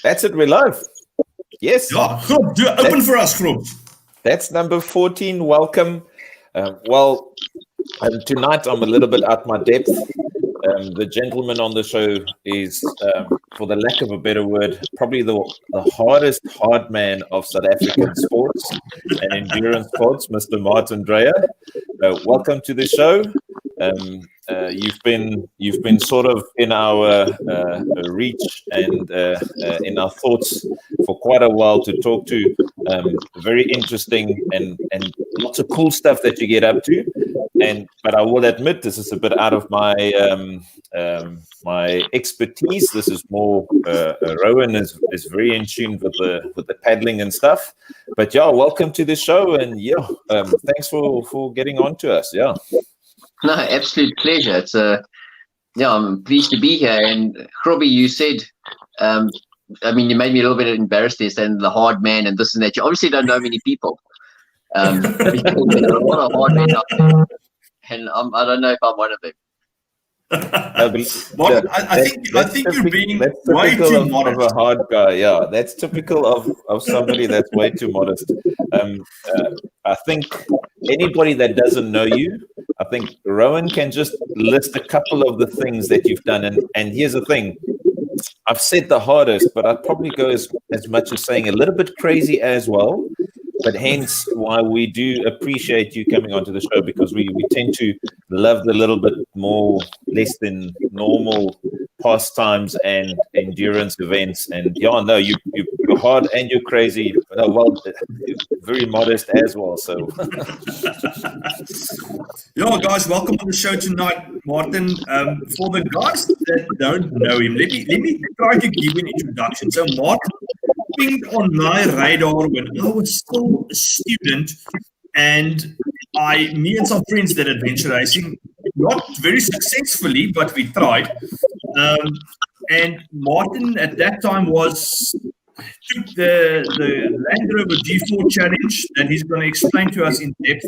That's it, we're live. Yes. Ja, Groep, open for us, Groep. That's number 14. Welcome. Tonight I'm a little bit out my depth. The gentleman on the show is, for the lack of a better word, probably the hardest hardman of South African sports and endurance sports, Mr. Martin Dreyer. Welcome to the show. You've been sort of in our reach and in our thoughts for quite a while to talk to. Very interesting and lots of cool stuff that you get up to. But I will admit this is a bit out of my my expertise. This is more Rowan is very in tune with the paddling and stuff. But yeah, welcome to the show, and thanks for getting on to us. Yeah. No, absolute pleasure. It's I'm pleased to be here. And Robbie, you said, you made me a little bit embarrassed there saying the hard man and this and that. You obviously don't know many people. Because there are a lot of hard men out there, and I don't know if I'm one of them. I think you're being way too modest. Of a hard guy, yeah. That's typical of somebody that's way too modest. I think anybody that doesn't know you, I think Rowan can just list a couple of the things that you've done. And here's the thing. I've said the hardest, but I'd probably go as much as saying a little bit crazy as well. But hence why we do appreciate you coming onto the show, because we tend to love the little bit more, less than normal pastimes and endurance events. And you're hard and you're crazy. Very modest as well. So, guys, welcome on the show tonight, Martin. For the guys that don't know him, let me try to give an introduction. So, Martin pinged on my radar when I was still a student, and me and some friends did adventure racing, not very successfully, but we tried. And Martin at that time took the Land Rover G4 challenge that he's going to explain to us in depth.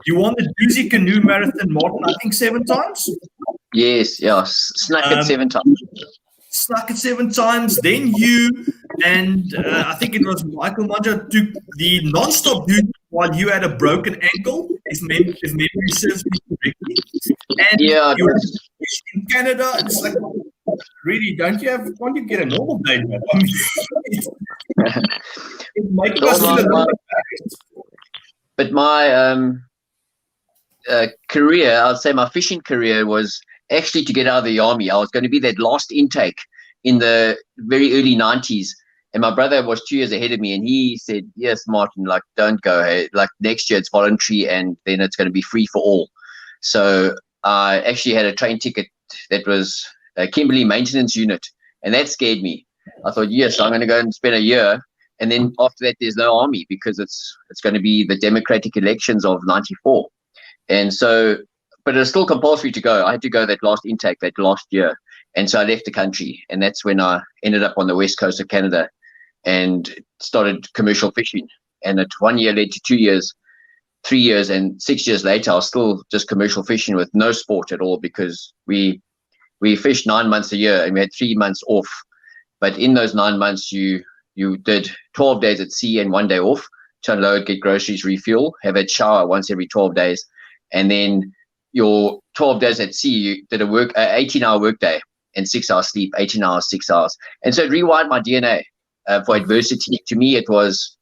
You won the Dusi Canoe Marathon, Martin, I think 7 times? Yes, snuck it 7 times. Snuck it 7 times. Then you and I think it was Michael Manja took the non-stop duty while you had a broken ankle, if memory serves me correctly. And you were in Canada. It's like, really, can't you get a normal day? I mean, it might us feel a little bit embarrassed. But my career, I'd say my fishing career was actually to get out of the army. I was going to be that last intake in the very early 90s. And my brother was 2 years ahead of me, and he said, yes, Martin, don't go. Hey, next year it's voluntary, and then it's going to be free for all. So I actually had a train ticket that was a Kimberley maintenance unit, and that scared me. I thought, yes, I'm going to go and spend a year, and then after that there's no army, because it's going to be the democratic elections of 94. And so, but it's still compulsory to go. I had to go that last intake, that last year. And so I left the country, and that's when I ended up on the west coast of Canada and started commercial fishing. And 1 year led to 2 years, 3 years, and 6 years later, I was still just commercial fishing with no sport at all, because we fished 9 months a year and we had 3 months off. But in those 9 months, you did 12 days at sea and 1 day off to unload, get groceries, refuel, have a shower once every 12 days. And then your 12 days at sea, you did a 18-hour workday and 6 hours sleep, 18 hours, 6 hours. And so it rewired my DNA for adversity. To me, it was,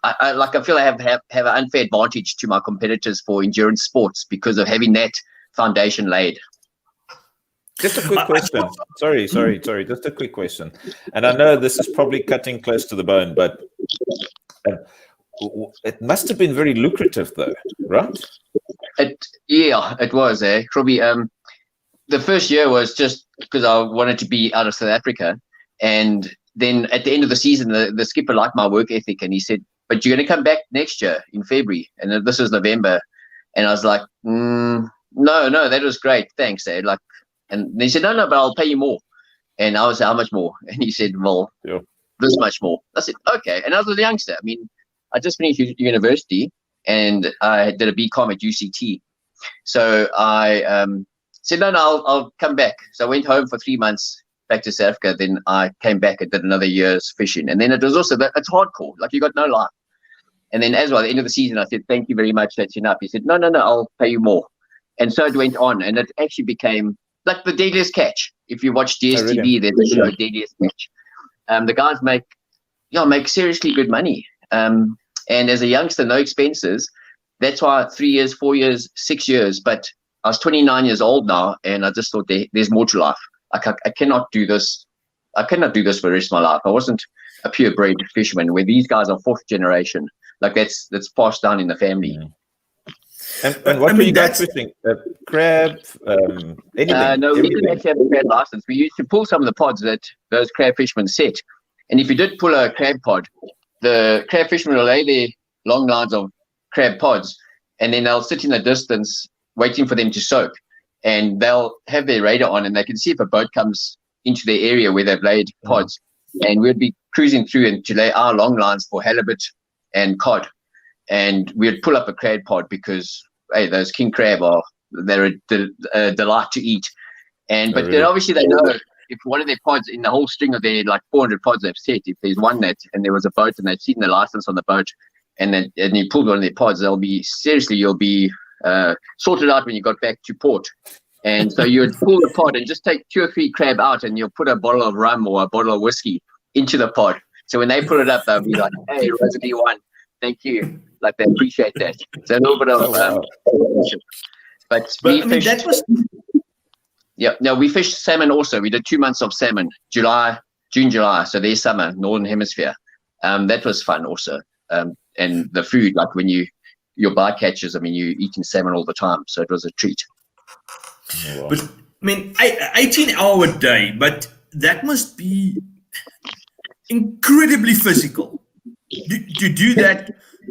I feel I have an unfair advantage to my competitors for endurance sports because of having that foundation laid. Just a quick question. Sorry. Just a quick question. And I know this is probably cutting close to the bone, but it must have been very lucrative though, right? It was. Probably the first year was just because I wanted to be out of South Africa. And then at the end of the season, the skipper liked my work ethic, and he said, but you're going to come back next year in February. And this was November. And I was like, no, that was great. Thanks. And they said, no, but I'll pay you more. And I was, how much more? And he said, well, this much more. I said, okay. And I was a youngster. I mean, I just finished university, and I did a BCom at UCT. So I said, no, I'll come back. So I went home for 3 months, back to South Africa, then I came back and did another year's fishing. And then it was also, it's hardcore. Like, you got no life. And then as well, at the end of the season, I said, thank you very much. That's enough. He said, no, I'll pay you more. And so it went on. And it actually became like the Deadliest Catch. If you watch DSTV, really? there's a show, Deadliest Catch. The guys make seriously good money. And as a youngster, no expenses. That's why 3 years, 4 years, 6 years. But I was 29 years old now, and I just thought there's more to life. I cannot do this. I cannot do this for the rest of my life. I wasn't a purebred fisherman, where these guys are fourth generation. Like, that's passed down in the family. And what were you guys fishing? Crab, anything? No, we didn't actually have a crab license. We used to pull some of the pods that those crab fishermen set. And if you did pull a crab pod, the crab fishermen will lay their long lines of crab pods, and then they'll sit in the distance waiting for them to soak. And they'll have their radar on, and they can see if a boat comes into their area where they've laid pods. And we'd be cruising through and to lay our long lines for halibut and cod. And we'd pull up a crab pod because, hey, those king crab they're a delight to eat. But then obviously they know if one of their pods in the whole string of their like 400 pods they've set, if there's one that, and there was a boat and they've seen the license on the boat, and you pulled one of their pods, you'll be sorted out when you got back to port. And so you would pull the pod and just take 2 or 3 crab out, and you'll put a bottle of rum or a bottle of whiskey into the pod. So when they pull it up, they'll be like, hey, Rosalie won. Thank you. Like, they appreciate that. So a little bit of but we fished. We fished salmon also. We did 2 months of salmon, June, July. So their summer, Northern Hemisphere. That was fun also. And the food, like when your bycatches, I mean, you're eating salmon all the time. So it was a treat. Oh, wow. But I mean, 18-hour day, but that must be incredibly physical. To do that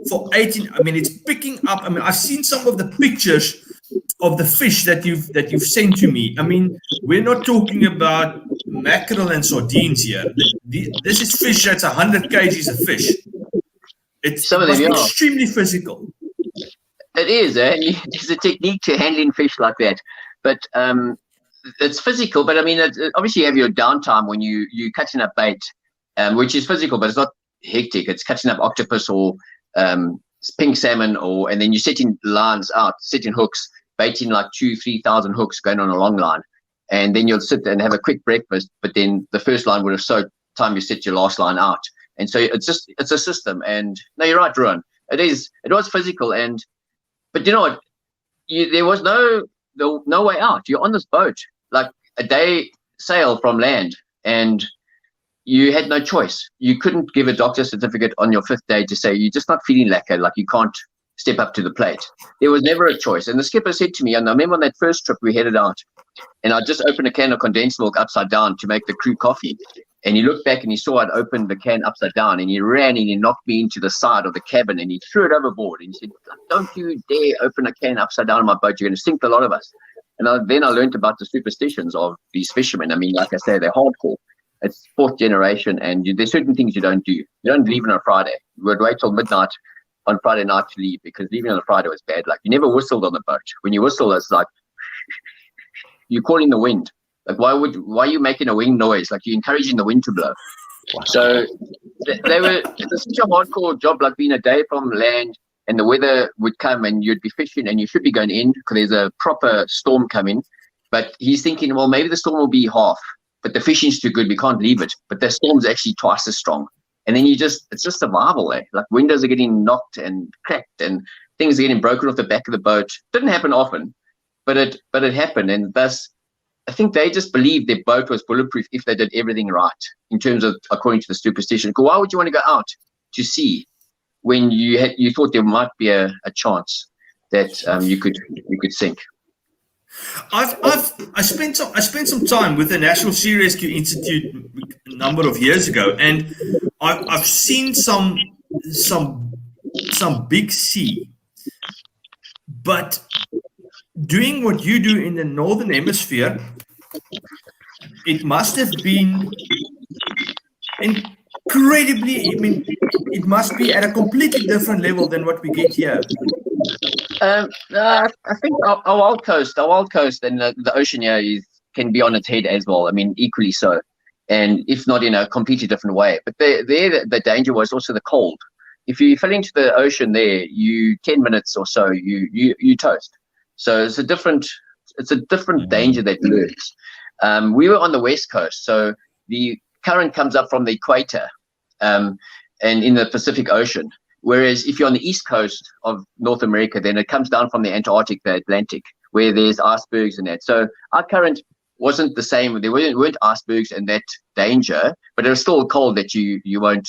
for 18, I mean, it's picking up. I mean, I've seen some of the pictures of the fish that you've sent to me. I mean, we're not talking about mackerel and sardines here. This is fish that's 100 kgs of fish. It's extremely physical. It is. There's a technique to handling fish like that. But it's physical. But I mean, obviously you have your downtime when you're cutting up bait, which is physical, but it's not hectic. It's cutting up octopus or pink salmon, and then you're setting lines out, setting hooks, baiting like 2,000-3,000 hooks going on a long line. And then you'll sit and have a quick breakfast, but then the first line would have soaked time you set your last line out. And so it's a system. And no, you're right, Ruan. It was physical. But you know what? There was no way out. You're on this boat, like a day sail from land, and you had no choice. You couldn't give a doctor's certificate on your 5th day to say you're just not feeling lekker, like you can't step up to the plate. There was never a choice. And the skipper said to me, and I remember on that first trip we headed out, and I just opened a can of condensed milk upside down to make the crew coffee. And he looked back and he saw I'd opened the can upside down, and he ran and he knocked me into the side of the cabin and he threw it overboard. And he said, don't you dare open a can upside down on my boat. You're going to sink a lot of us. And then I learned about the superstitions of these fishermen. I mean, like I say, they're hardcore. It's 4th generation, and there's certain things you don't do. You don't leave on a Friday. You would wait till midnight on Friday night to leave, because leaving on a Friday was bad. Like, you never whistled on the boat. When you whistle, it's like you're calling the wind. Like, why are you making a wind noise? Like, you're encouraging the wind to blow. Wow. So it's such a hardcore job, like being a day from land, and the weather would come and you'd be fishing and you should be going in because there's a proper storm coming. But he's thinking, well, maybe the storm will be half, but the fishing's too good, we can't leave it. But the storm's actually twice as strong. And then it's just survival, eh? Like, windows are getting knocked and cracked and things are getting broken off the back of the boat. Didn't happen often, but it happened. And thus, I think they just believed their boat was bulletproof if they did everything right in terms of, according to the superstition. Why would you want to go out to sea when you thought there might be a chance that you could sink? I spent some time with the National Sea Rescue Institute a number of years ago, and I've seen some big sea, but doing what you do in the Northern Hemisphere, it must have been incredibly, I mean, it must be at a completely different level than what we get here. I think our wild coast and the ocean here can be on its head as well. I mean, equally so, and if not in a completely different way. But the danger was also the cold. If you fell into the ocean there, 10 minutes or so, you toast. So it's a different danger that lurks. We were on the west coast, so the current comes up from the equator, and in the Pacific Ocean. Whereas if you're on the east coast of North America, then it comes down from the Antarctic, the Atlantic, where there's icebergs and that. So our current wasn't the same. There weren't icebergs and that danger, but it was still cold that you won't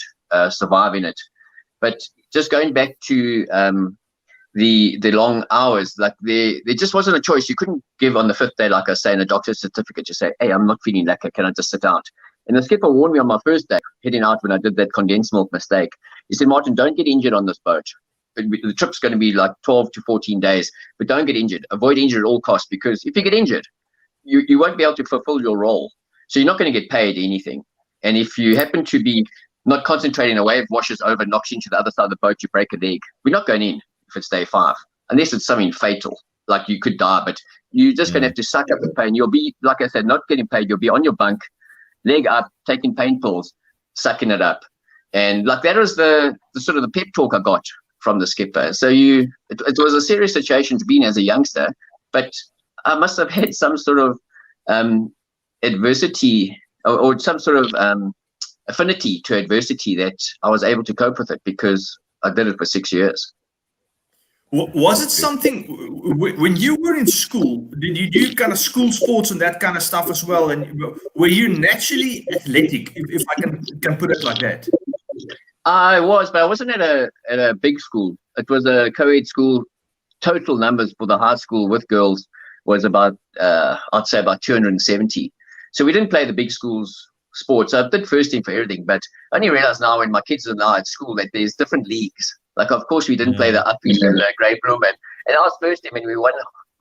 survive in it. But just going back to the long hours, like there just wasn't a choice. You couldn't give on the fifth day, like I say, in a doctor's certificate, you say, hey, I'm not feeling lekker, can I just sit out? And the skipper warned me on my first day, heading out when I did that condensed milk mistake. He said, Martin, don't get injured on this boat. The trip's going to be like 12 to 14 days, but don't get injured. Avoid injury at all costs, because if you get injured, you won't be able to fulfill your role. So you're not going to get paid anything. And if you happen to be not concentrating, a wave washes over, knocks you into the other side of the boat, you break a leg, we're not going in if it's day 5, unless it's something fatal, like you could die. But you're just going to have to suck up the pain. You'll be, like I said, not getting paid. You'll be on your bunk, leg up, taking pain pills, sucking it up. And like that was the sort of the pep talk I got from the skipper. So it was a serious situation to be in as a youngster, but I must have had some sort of adversity or some sort of affinity to adversity that I was able to cope with it, because I did it for 6 years. Was it something when you were in school? Did you do kind of school sports and that kind of stuff as well? And were you naturally athletic, if I can put it like that? I was, but I wasn't at a big school. It was a co-ed school. Total numbers for the high school with girls was about, I'd say about 270. So we didn't play the big schools sports. I did first team for everything, but I only realized now when my kids are now at school that there's different leagues. Like, of course, we didn't play the Uppies and the Grey Broom, and I was first team and we won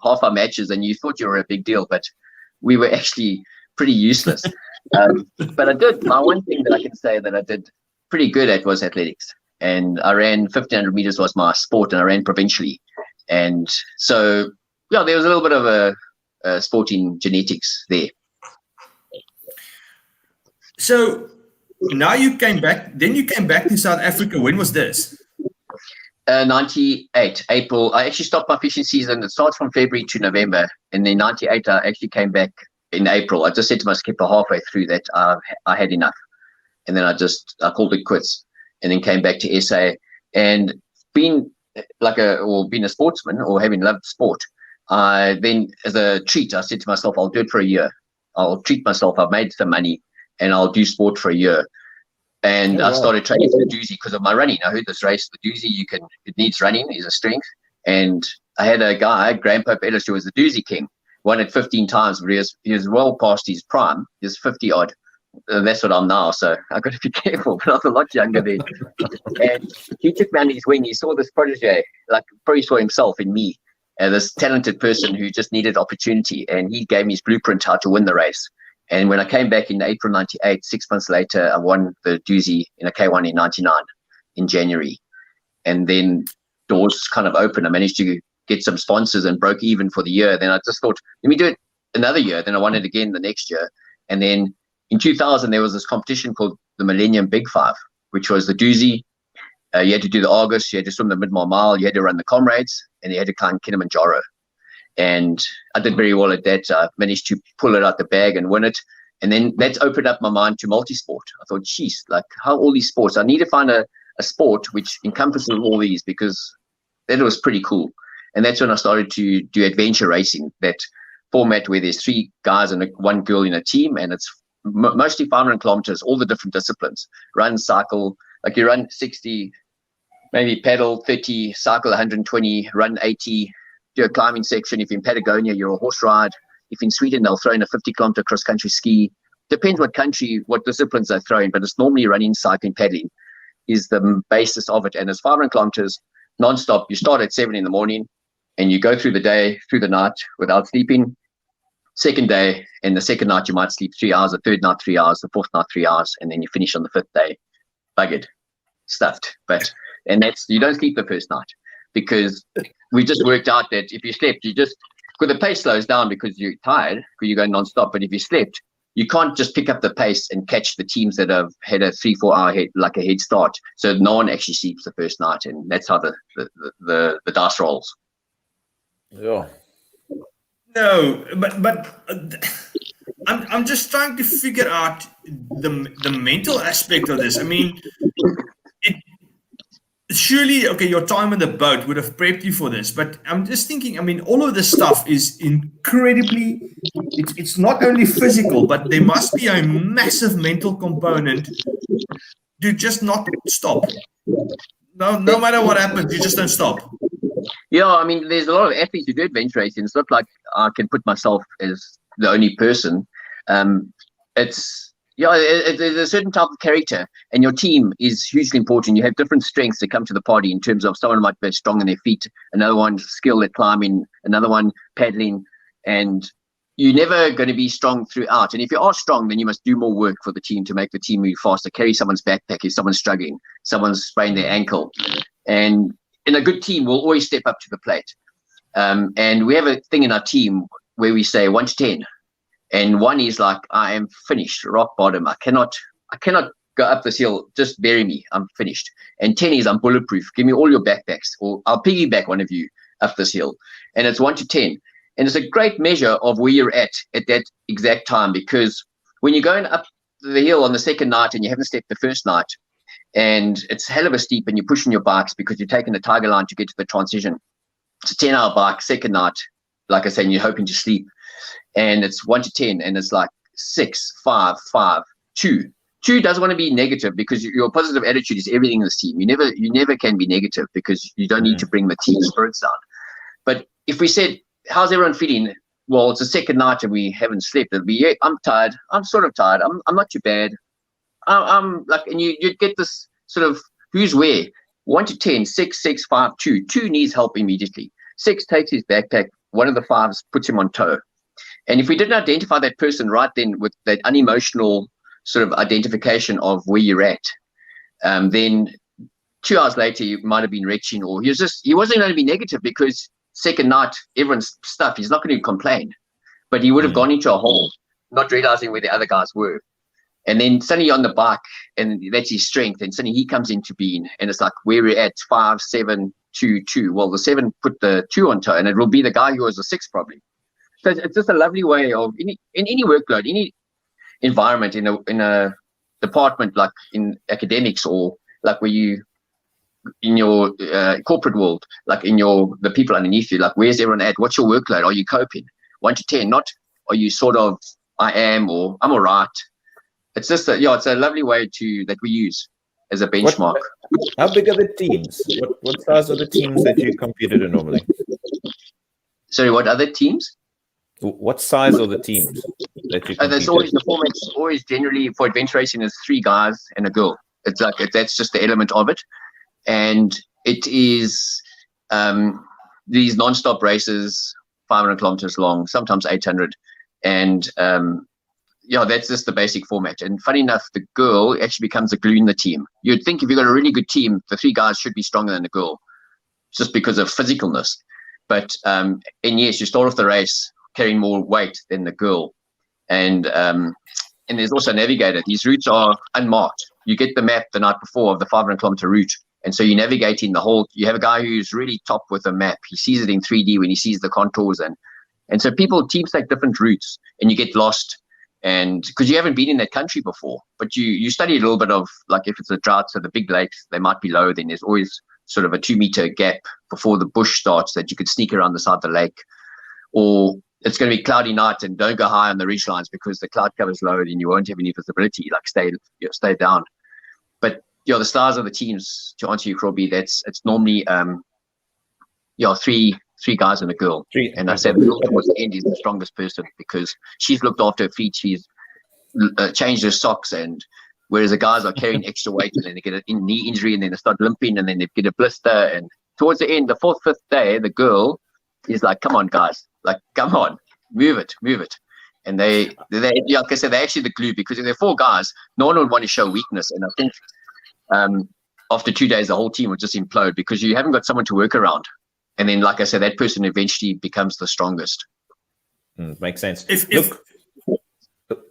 half our matches, and you thought you were a big deal, but we were actually pretty useless. But I did, my one thing that I can say that I did pretty good at was athletics, and I ran 1500 meters was my sport, and I ran provincially. And so, yeah, there was a little bit of a sporting genetics there. So now you came back, then you came back to South Africa. When was this? 98, April. I actually stopped my fishing season. It starts from February to November. And then 98, I actually came back in April. I just said to my skipper halfway through that I had enough. And then I called it quits, and then came back to SA. And being a sportsman, or having loved sport, then as a treat, I said to myself, I'll do it for a year. I'll treat myself. I've made some money, and I'll do sport for a year. And I started training for the Dusi because of my running. I heard this race, the Dusi, it needs running, is a strength. And I had a guy, Grandpa Ellis, who was the Dusi king, won it 15 times, but he was well past his prime. He was 50 odd. That's what I'm now, so I've got to be careful, but I was a lot younger then. And he took me under his wing. He saw this protege, like probably saw himself in me, this talented person who just needed opportunity. And he gave me his blueprint how to win the race. And when I came back in April 98, 6 months later, I won the Dusi in a K1 in 99 in January. And then doors kind of opened. I managed to get some sponsors and broke even for the year. Then I just thought, let me do it another year. Then I won it again the next year. And then in 2000, there was this competition called the Millennium Big Five, which was the Dusi. You had to do the Argus, you had to swim the mid-mile mile, you had to run the Comrades, and you had to climb Kilimanjaro. And I did very well at that. I managed to pull it out the bag and win it. And then that's opened up my mind to multi-sport. I thought, geez, like how all these sports, I need to find a sport which encompasses all these, because that was pretty cool. And that's when I started to do adventure racing, that format where there's 3 guys and 1 girl in a team, and it's mostly 500 kilometers, all the different disciplines, run, cycle, like you run 60, maybe paddle 30, cycle 120, run 80, do a climbing section. If you're in Patagonia, you're a horse ride. If in Sweden, they'll throw in a 50-kilometer cross-country ski. Depends what country, what disciplines they're throwing, but it's normally running, cycling, paddling is the basis of it. And it's 500 kilometers non-stop. You start at 7 in the morning and you go through the day, through the night without sleeping. Second day, and the second night you might sleep 3 hours, the third night 3 hours, the fourth night 3 hours, and then you finish on the 5th day, buggered, stuffed. And that's, you don't sleep the first night, because we just worked out that if you slept, you just because the pace slows down because you're tired, because you're going non-stop. But if you slept, you can't just pick up the pace and catch the teams that have had a 3-4 hour head start. So no one actually sleeps the first night, and that's how the dice rolls. Yeah. No, but I'm just trying to figure out the mental aspect of this. I mean, surely, okay, your time on the boat would have prepped you for this, but I'm just thinking, I mean, all of this stuff is incredibly, it's not only physical, but there must be a massive mental component to just not stop. No matter what happens, you just don't stop. Yeah, I mean, there's a lot of athletes who do adventure racing. It's not like I can put myself as the only person. There's a certain type of character, and your team is hugely important. You have different strengths that come to the party in terms of someone might be strong in their feet, another one skilled at climbing, another one paddling, and you're never going to be strong throughout. And if you are strong, then you must do more work for the team to make the team move faster, carry someone's backpack if someone's struggling, someone's sprained their ankle. And in a good team, we'll always step up to the plate. And we have a thing in our team where we say 1 to 10. And 1 is like, I am finished, rock bottom. I cannot go up this hill. Just bury me. I'm finished. And 10 is I'm bulletproof. Give me all your backpacks, or I'll piggyback one of you up this hill. And it's 1 to 10. And it's a great measure of where you're at that exact time, because when you're going up the hill on the second night and you haven't stepped the first night, and it's hell of a steep, and you're pushing your bikes because you're taking the tiger line to get to the transition. It's a 10-hour bike, second night, like I said, and you're hoping to sleep. And it's 1 to 10, and it's like 6, 5, 5, 2. 2 doesn't want to be negative, because your positive attitude is everything in this team. You never can be negative, because you don't need to bring the team spirits down. But if we said, how's everyone feeling? Well, it's the second night and we haven't slept. It'll be, yeah, I'm tired. I'm sort of tired. I'm not too bad. I'm like, and you get this sort of who's where. 1 to 10, 6, 6, 5, 2. 2 needs help immediately. 6 takes his backpack. One of the 5s puts him on tow. And if we didn't identify that person right then with that unemotional sort of identification of where you're at, then 2 hours later you might have been retching, or he wasn't going to be negative, because second night everyone's stuff. He's not going to complain, but he would have gone into a hole, not realizing where the other guys were. And then suddenly on the bike, and that's his strength, and suddenly he comes into being, and it's like, where we're at 5, 7, 2, 2. Well, the 7 put the 2 on tow, and it will be the guy who was the 6 probably. So it's just a lovely way of, in any workload, any environment, in a department like in academics, or like where you in your corporate world, like in the people underneath you, like where's everyone at? What's your workload? Are you coping? 1 to 10, not are you sort of I am, or I'm all right. It's just it's a lovely way that we use as a benchmark. How big are the teams? What size are the teams that you competed in normally? Sorry, what other teams? What size are the teams that you competed? That's always the format's always generally for adventure racing is 3 guys and a girl. It's like that's just the element of it, and it is these non-stop races, 500 kilometers long, sometimes 800, and that's just the basic format. And funny enough, the girl actually becomes the glue in the team. You'd think if you've got a really good team, the 3 guys should be stronger than the girl, just because of physicalness. But and yes, you start off the race carrying more weight than the girl, and there's also a navigator. These routes are unmarked. You get the map the night before of the 500-kilometer route, and so you're navigating the whole. You have a guy who's really top with a map. He sees it in 3D when he sees the contours, and so teams take different routes, and you get lost. And because you haven't been in that country before, but you study a little bit of, like, if it's a drought, so the big lakes, they might be low, then there's always sort of a 2-meter gap before the bush starts that you could sneak around the side of the lake. Or it's going to be cloudy night, and don't go high on the ridge lines, because the cloud cover is low and you won't have any visibility, like stay down. But the stars of the teams, to answer you, Robbie, it's normally 3 guys and a girl. 3. And I said the girl towards the end is the strongest person, because she's looked after her feet, she's changed her socks, and whereas the guys are carrying extra weight, and then they get a knee injury, and then they start limping, and then they get a blister. And towards the end, the 4th, 5th day, the girl is like, come on, guys, like, come on, move it. And they like I said, they're actually the glue, because if there are 4 guys, no one would want to show weakness. And I think after 2 days, the whole team would just implode, because you haven't got someone to work around. And then, like I said, that person eventually becomes the strongest. Makes sense. If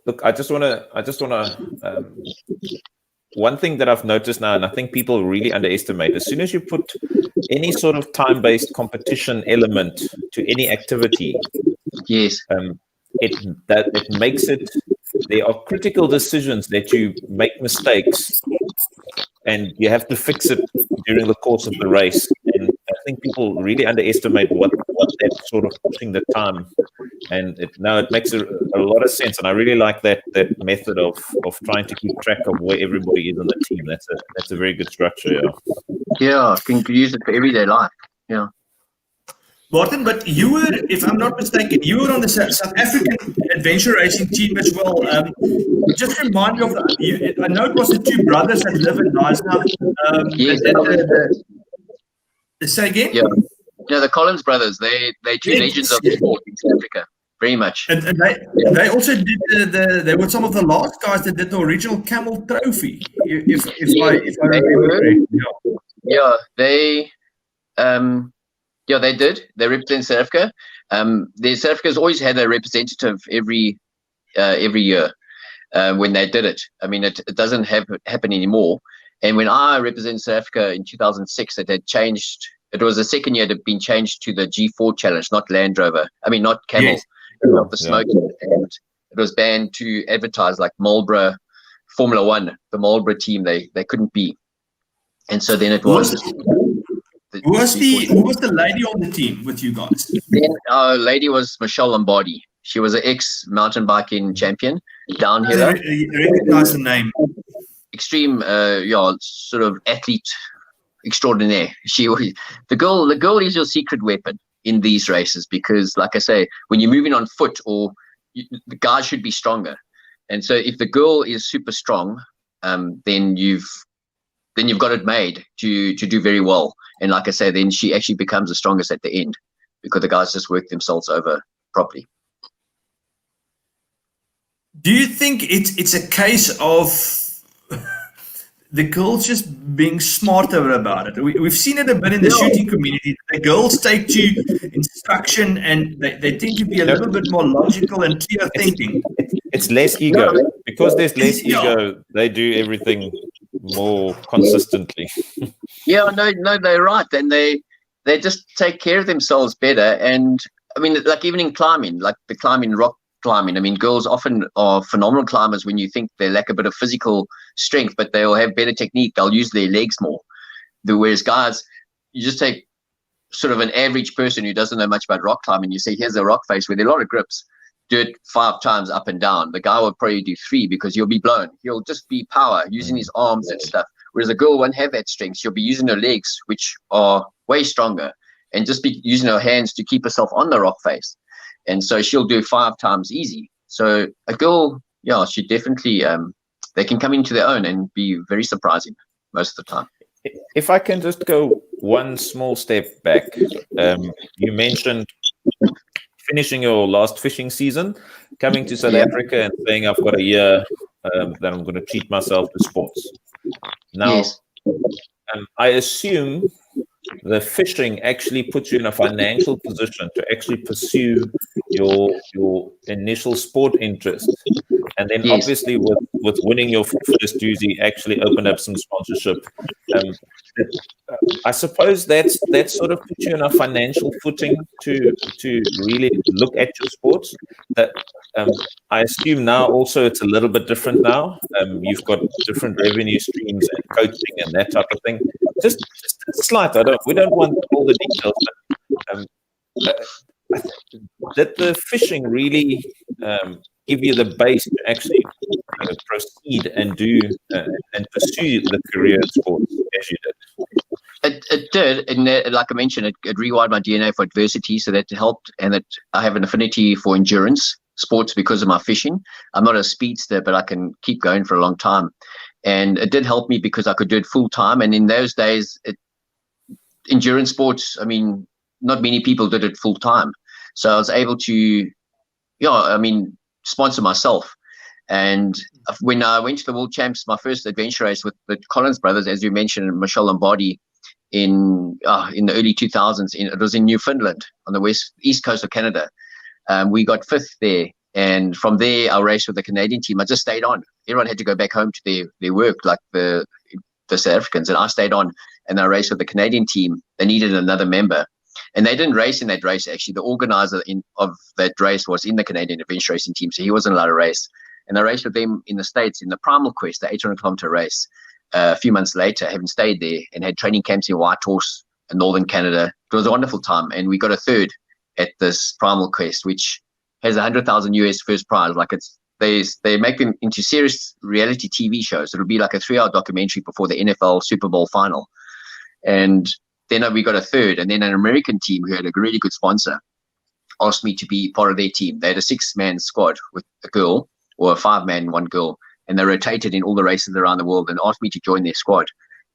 Look, I just wanna one thing that I've noticed now, and I think people really underestimate, as soon as you put any sort of time-based competition element to any activity, Yes. it makes it. There are critical decisions that you make mistakes, and you have to fix it during the course of the race. And I think people really underestimate what that sort of pushing the time. And it makes a lot of sense. And I really like that method of trying to keep track of where everybody is on the team. That's a very good structure. Yeah, you can use it for everyday life. Yeah. Martin, but you were, if I'm not mistaken, you were on the South African adventure racing team as well. Just remind me of, I know it was the two brothers that live in Knysna. Yes. Say again? Yeah. Yeah, the Collins brothers, they two legends of the sport in South Africa. Very much. And they also did they were some of the last guys that did the original Camel Trophy. If I remember correctly. Yeah, they did. They represent South Africa. South Africa's always had a representative every year when they did it. I mean, it doesn't happen anymore. And when I represented South Africa in 2006, it had changed. It was the second year it had been changed to the G4 challenge, not Land Rover. I mean, not Camel, not the smoking. And it was banned to advertise like Marlboro Formula One, the Marlboro team. They couldn't be. And so then it was. Who was the lady on the team with you guys? Then our lady was Michelle Lombardi. She was an ex-mountain biking champion, downhill. I recognize the name. Extreme, sort of athlete extraordinaire. The girl is your secret weapon in these races because, like I say, when you're moving on foot, the guy should be stronger. And so, if the girl is super strong, then you've got it made to do very well. And like I say, then she actually becomes the strongest at the end because the guys just work themselves over properly. Do you think it's a case of the girls just being smarter about it? We've seen it a bit in the shooting community. The girls take to instruction and they tend to be a little bit more logical and clear thinking. It's less ego. Because there's less ego, they do everything more consistently. No, they're right. And they just take care of themselves better. And I mean, like even in climbing, like the rock climbing, I mean, girls often are phenomenal climbers when you think they lack a bit of physical strength, but they'll have better technique. They'll use their legs more. Whereas guys, you just take sort of an average person who doesn't know much about rock climbing, you say, here's a rock face with a lot of grips. Do it 5 times up and down. The guy will probably do 3 because he'll be blown. He'll just be power, using his arms and stuff. Whereas a girl won't have that strength. She'll be using her legs, which are way stronger, and just be using her hands to keep herself on the rock face. And so she'll do 5 times easy. So a girl, she definitely, they can come into their own and be very surprising most of the time. If I can just go one small step back, you mentioned finishing your last fishing season, coming to South Africa and saying, I've got a year that I'm going to treat myself to sports. Now, I assume the fishing actually puts you in a financial position to actually pursue your initial sport interest. And then obviously with winning your first Dusi, actually opened up some sponsorship. I suppose that sort of puts you in a financial footing to really look at your sports. That I assume now also it's a little bit different now. You've got different revenue streams and coaching and that type of thing. Just slight. We don't want all the details, but did the fishing really give you the base to actually proceed and do and pursue the career in sports as you did? It did, and like I mentioned, it rewired my DNA for adversity, so that helped, and that I have an affinity for endurance sports because of my fishing. I'm not a speedster, but I can keep going for a long time, and it did help me because I could do it full time. And in those days, endurance sports, I mean, not many people did it full time, so I was able to, sponsor myself. And when I went to the World Champs, my first adventure race with the Collins brothers, as you mentioned, and Michelle Lombardi, in the early 2000s, it was in Newfoundland on the east coast of Canada. We got 5th there. And from there, I raced with the Canadian team. I just stayed on. Everyone had to go back home to their work, like the South Africans. And I stayed on, and I raced with the Canadian team. They needed another member. And they didn't race in that race, actually. The organizer of that race was in the Canadian adventure racing team, so he wasn't allowed to race. And I raced with them in the States in the Primal Quest, the 800-kilometer race, a few months later, having stayed there and had training camps in Whitehorse in northern Canada. It was a wonderful time. And we got a 3rd at this Primal Quest, which has 100,000 US first prize. Like they make them into serious reality TV shows. It'll be like a 3-hour documentary before the NFL Super Bowl final. And then we got a 3rd, and then an American team who had a really good sponsor asked me to be part of their team. They had a 6-man squad with a girl, or a 5-man, 1 girl, and they rotated in all the races around the world and asked me to join their squad.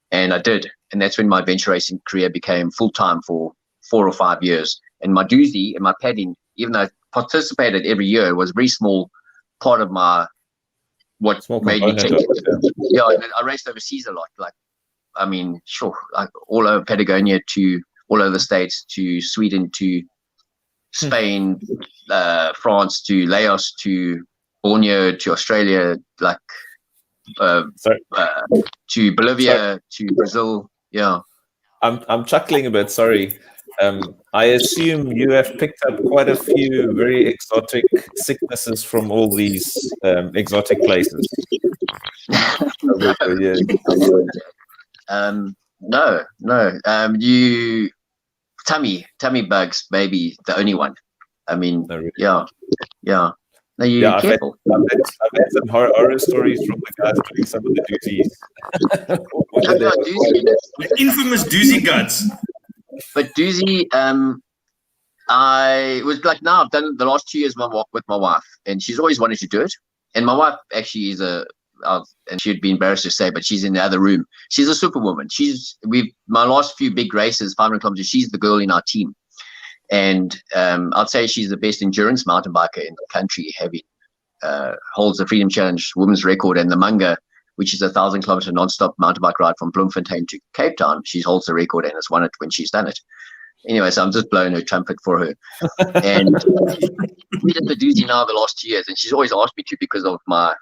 And I did. And that's when my adventure racing career became full-time for 4 or 5 years. And my Dusi and my padding, even though I participated every year, was a very small part of what Small made me take component of it. Yeah, I raced overseas a lot. Like all over Patagonia to all over the States, to Sweden, to Spain, France, to Laos, to Borneo, to Australia, to Bolivia, to Brazil. Yeah. I'm chuckling a bit. Sorry. I assume you have picked up quite a few very exotic sicknesses from all these exotic places. No. You tummy bugs, maybe the only one. I mean, No, really. yeah. No, you careful. I've had some horror stories from the guys doing some of the duties. The infamous Dusi guts. But Dusi, I was like, now I've done the last 2 years with my wife, and she's always wanted to do it. And my wife actually is and she'd be embarrassed to say, but she's in the other room. She's a superwoman. My last few big races, 500 kilometers, she's the girl in our team. And I'd say she's the best endurance mountain biker in the country, holds the Freedom Challenge women's record, and the Manga, which is a 1,000-kilometer non-stop mountain bike ride from Bloemfontein to Cape Town. She holds the record and has won it when she's done it. Anyway, so I'm just blowing her trumpet for her. And we did the Dusi now the last 2 years, and she's always asked me to because of my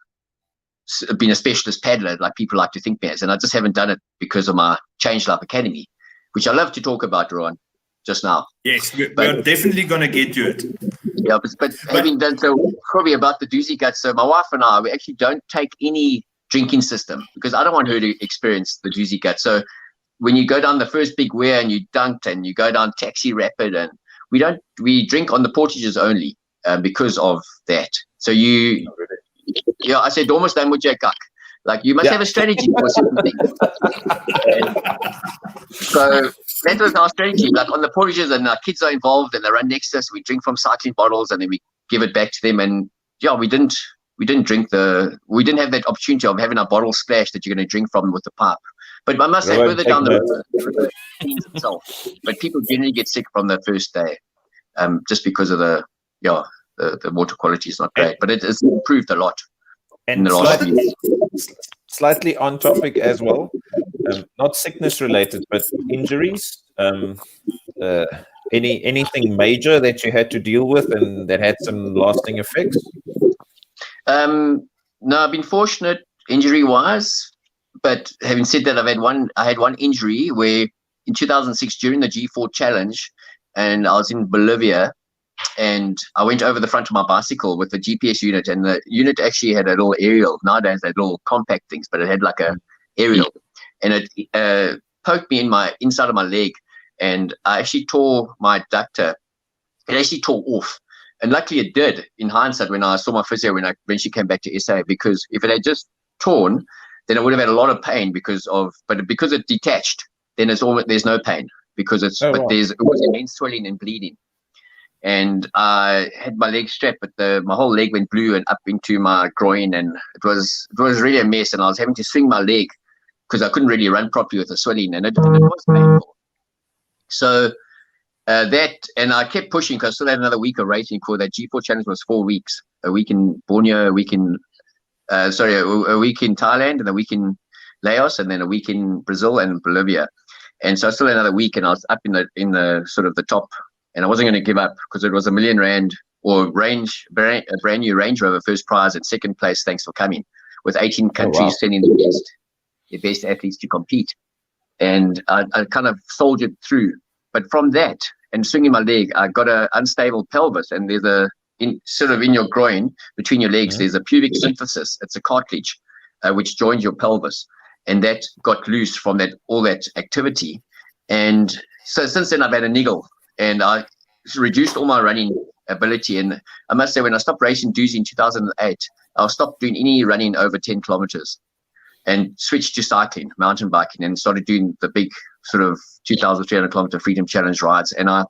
being a specialist paddler, like people like to think me as. And I just haven't done it because of my Change Life Academy, which I love to talk about, Rowan, just now. Yes, we're definitely going to get to it. Yeah, but having done so, probably about the Dusi guts. So my wife and I, we actually don't take any drinking system because I don't want her to experience the Dusi gut. So when you go down the first big weir and you dunked and you go down Taxi Rapid, and we drink on the portages only because of that. So I said almost done with your cuck. Like you must have a strategy for certain things. So that was our strategy. Like on the portages, and our kids are involved and they run next to us. We drink from cycling bottles and then we give it back to them. And we didn't drink we didn't have that opportunity of having a bottle splash that you're going to drink from with the pipe. But I must say, further down the road, cleans itself. But people generally get sick from the first day, just because of the water quality is not great. But it's improved a lot in the last few years. Slightly on topic as well, not sickness related, but injuries. Anything major that you had to deal with and that had some lasting effects? No, I've been fortunate injury-wise, but having said that, I had one injury where in 2006 during the G4 challenge, and I was in Bolivia, and I went over the front of my bicycle with the GPS unit, and the unit actually had a little aerial. Nowadays they had little compact things, but it had like a aerial, and it poked me inside of my leg, and I actually tore my adductor. It actually tore off. And luckily it did, in hindsight, when I saw my physio when she came back to SA, because if it had just torn, then I would have had a lot of pain because it detached, then there's no pain because it was immense swelling and bleeding. And I had my leg strapped, but my whole leg went blue and up into my groin, and it was really a mess. And I was having to swing my leg because I couldn't really run properly with the swelling, and it was painful. So and I kept pushing because I still had another week of racing for that G4 challenge. Was 4 weeks, a week in Borneo, a week in Thailand, and a week in Laos, and then a week in Brazil and Bolivia. And so I still had another week, and I was up in the sort of the top, and I wasn't going to give up because it was R1 million or a brand new Range Rover, first prize and second place, thanks for coming, with 18 countries sending the best athletes to compete. And I kind of soldiered through. But from that, and swinging my leg, I got an unstable pelvis, and there's sort of in your groin, between your legs, there's a pubic symphysis. It's a cartilage which joins your pelvis, and that got loose from all that activity. And so since then, I've had a niggle, and I reduced all my running ability. And I must say, when I stopped racing Dusi in 2008, I stopped doing any running over 10 kilometers and switched to cycling, mountain biking, and started doing the big sort of 2,300 kilometer Freedom Challenge rides. And I've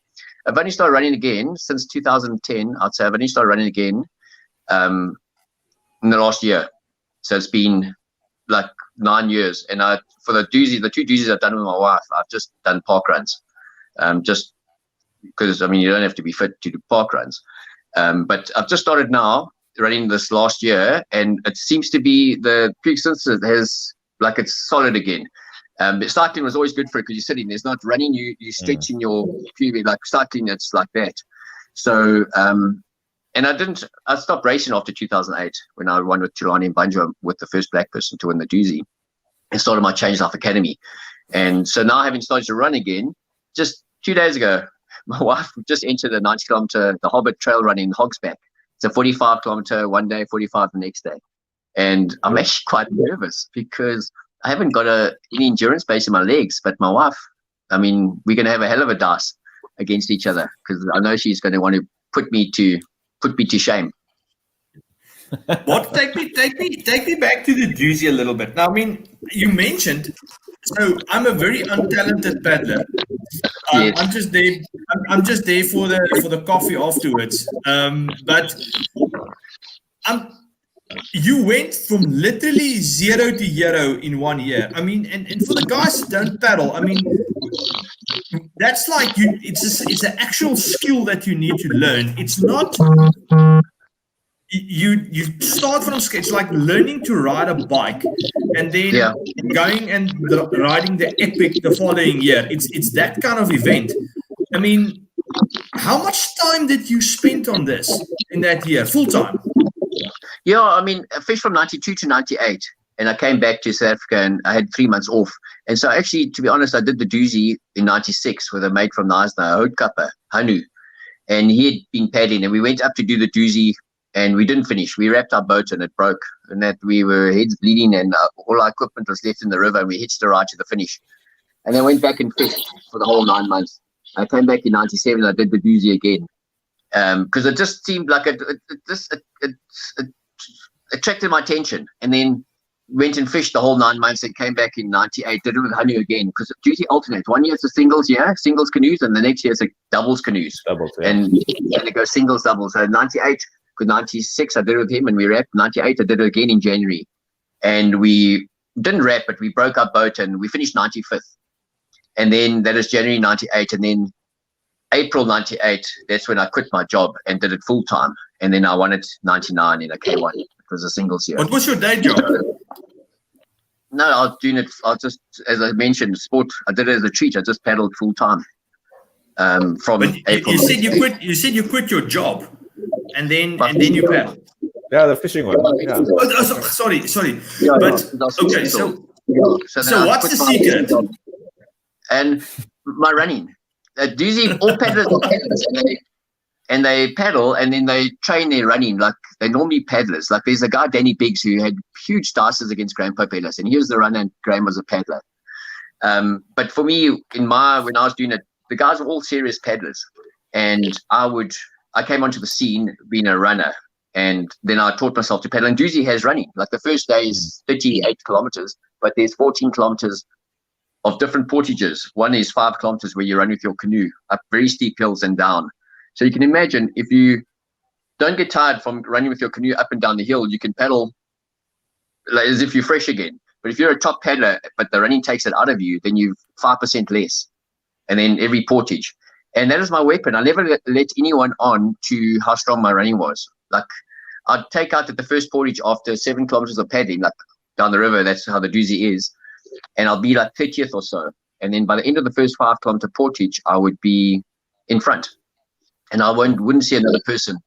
only started running again since 2010. I'd say I've only started running again in the last year. So it's been like 9 years. And for the two Dusis I've done with my wife, I've just done park runs. Just because, I mean, you don't have to be fit to do park runs. But I've just started now running this last year, and it seems to be the peak since it has, like, it's solid again. But cycling was always good for it because you're sitting, there's not running, you stretching your pubic, like cycling, it's like that. So, and I stopped racing after 2008 when I won with Tulani and Banjo with the first black person to win the Dusi, and started my Change Life Academy. And so now, having started to run again, just 2 days ago, my wife just entered a 90 kilometer, the Hobbit trail run in Hogsback. It's a 45 kilometer one day, 45 the next day. And I'm actually quite nervous because I haven't got any endurance base in my legs, but my wife, I mean, we're going to have a hell of a dice against each other because I know she's going to want to put me to shame. What take me back to the Dusi a little bit. Now, I mean, you mentioned, so I'm a very untalented paddler. Yes. I'm just there for the coffee afterwards. But you went from literally 0 to hero in 1 year. I mean, and for the guys that don't paddle, I mean, that's like it's an actual skill that you need to learn. It's not. You start from scratch. It's like learning to ride a bike and then going and riding the epic the following year. It's that kind of event. I mean, how much time did you spend on this in that year, full time? Yeah, I mean, I fished from 92 to 98, and I came back to South Africa, and I had 3 months off. And so actually, to be honest, I did the Dusi in 96 with a mate from Knysna, Hoedkapper, Hanu, and he had been paddling, and we went up to do the Dusi. And we didn't finish. We wrapped our boat and it broke. And that we were heads bleeding, and all our equipment was left in the river, and we hitched a ride to the finish. And I went back and fished for the whole 9 months. I came back in 97. I did the Dusi again because it just seemed like it attracted my attention. And then went and fished the whole 9 months and came back in 98. Did it with Hanu again because Dusi alternates. 1 year it's a singles canoes, and the next year it's a doubles canoes. Doubles, yeah. And it goes singles, doubles. So 98. Because 96 I did it with him and we wrapped. 98 I did it again in January, and we didn't wrap, but we broke our boat and we finished 95th. And then that is January 98, and then April 98, that's when I quit my job and did it full time. And then I won it 99 in a K1. It was a singles year. What was your day job? No, I was doing it. I just, as I mentioned, sport. I did it as a treat. I just paddled full time. From April. You said you quit your job. And then you paddle. Yeah, the fishing one. Yeah. Sorry. Yeah, but okay, so what's the secret? And my running. Dusi, all paddlers are paddlers, and they paddle, and then they train their running like they're normally paddlers. Like there's a guy, Danny Biggs, who had huge dices against Graham Popelas, and he was the runner and Graham was a paddler. But for me, when I was doing it, the guys were all serious paddlers, and I came onto the scene being a runner, and then I taught myself to paddle. And Dusi has running. Like the first day is 38 kilometers, but there's 14 kilometers of different portages. One is 5 kilometers where you run with your canoe up very steep hills and down. So you can imagine if you don't get tired from running with your canoe up and down the hill, you can paddle like as if you're fresh again. But if you're a top paddler, but the running takes it out of you, then you've 5% less. And then every portage. And that is my weapon. I never let anyone on to how strong my running was. Like, I'd take out at the first portage after 7 kilometers of paddling, like down the river. That's how the Dusi is. And I'll be like 30th or so. And then by the end of the first 5 kilometer portage, I would be in front. And I wouldn't see another person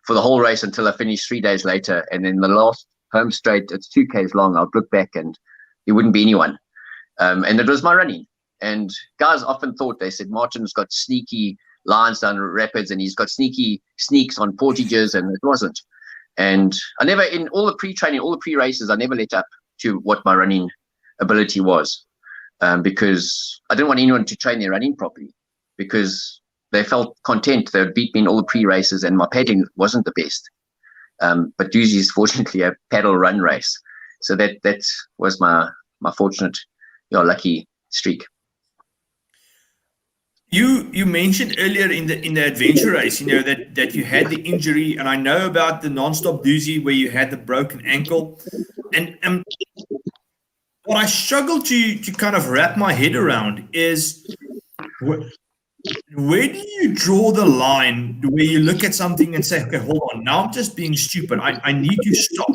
for the whole race until I finished 3 days later. And then the last home straight, it's 2Ks long. I'd look back and there wouldn't be anyone. And it was my running. And guys often thought, they said, Martin's got sneaky lines down rapids and he's got sneaky sneaks on portages, and it wasn't. And I never, in all the pre-training, all the pre-races, I never let up to what my running ability was, because I didn't want anyone to train their running properly, because they felt content. They would beat me in all the pre-races and my paddling wasn't the best. But Dusi is fortunately a paddle run race. So that was my fortunate, lucky streak. You mentioned earlier in the adventure race, that you had the injury, and I know about the non-stop Dusi where you had the broken ankle, and what I struggle to kind of wrap my head around is where do you draw the line where you look at something and say, okay, hold on, now I'm just being stupid, I need to stop,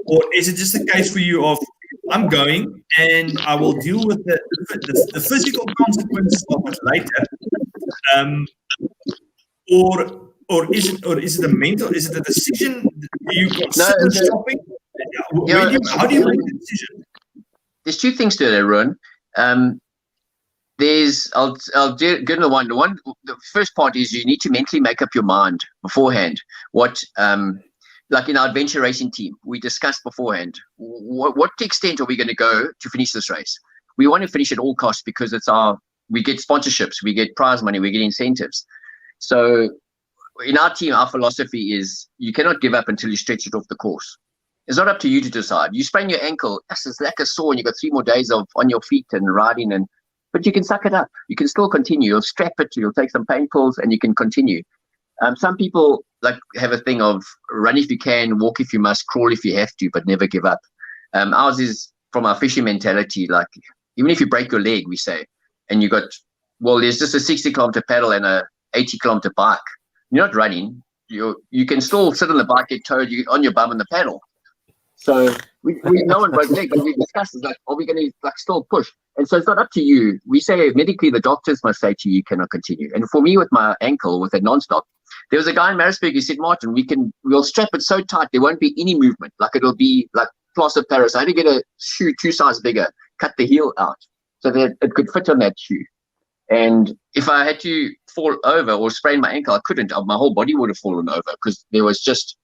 or is it just a case for you of I'm going and I will deal with the physical consequences of it later, or is it a mental? Is it a decision? Do you consider stopping? How do you make the decision? There's two things to it, Rowan. I'll get into one. The first part is you need to mentally make up your mind beforehand. What like in our adventure racing team, we discussed beforehand, what extent are we going to go to finish this race? We want to finish at all costs because we get sponsorships, we get prize money, we get incentives. So in our team, our philosophy is you cannot give up until you stretch it off the course. It's not up to you to decide. You sprain your ankle, it's like a sore, and you've got 3 more days on your feet and riding, but you can suck it up. You can still continue. You'll strap it, you'll take some pain pills, and you can continue. Some people have a thing of run if you can, walk if you must, crawl if you have to, but never give up. Ours is from our fishing mentality, like even if you break your leg, we say, and there's just a 60-kilometer paddle and a 80-kilometer bike. You're not running. You can still sit on the bike, get towed, you on your bum in the paddle. So we no one broke leg, but we discussed are we going to still push? And so it's not up to you. We say medically the doctors must say to you cannot continue. And for me with my ankle with a non-stop, there was a guy in Maritzburg who said, Martin, we'll strap it so tight there won't be any movement. It'll be like plaster of Paris. I had to get a shoe 2 sizes bigger, cut the heel out so that it could fit on that shoe. And if I had to fall over or sprain my ankle, I couldn't. My whole body would have fallen over because there was just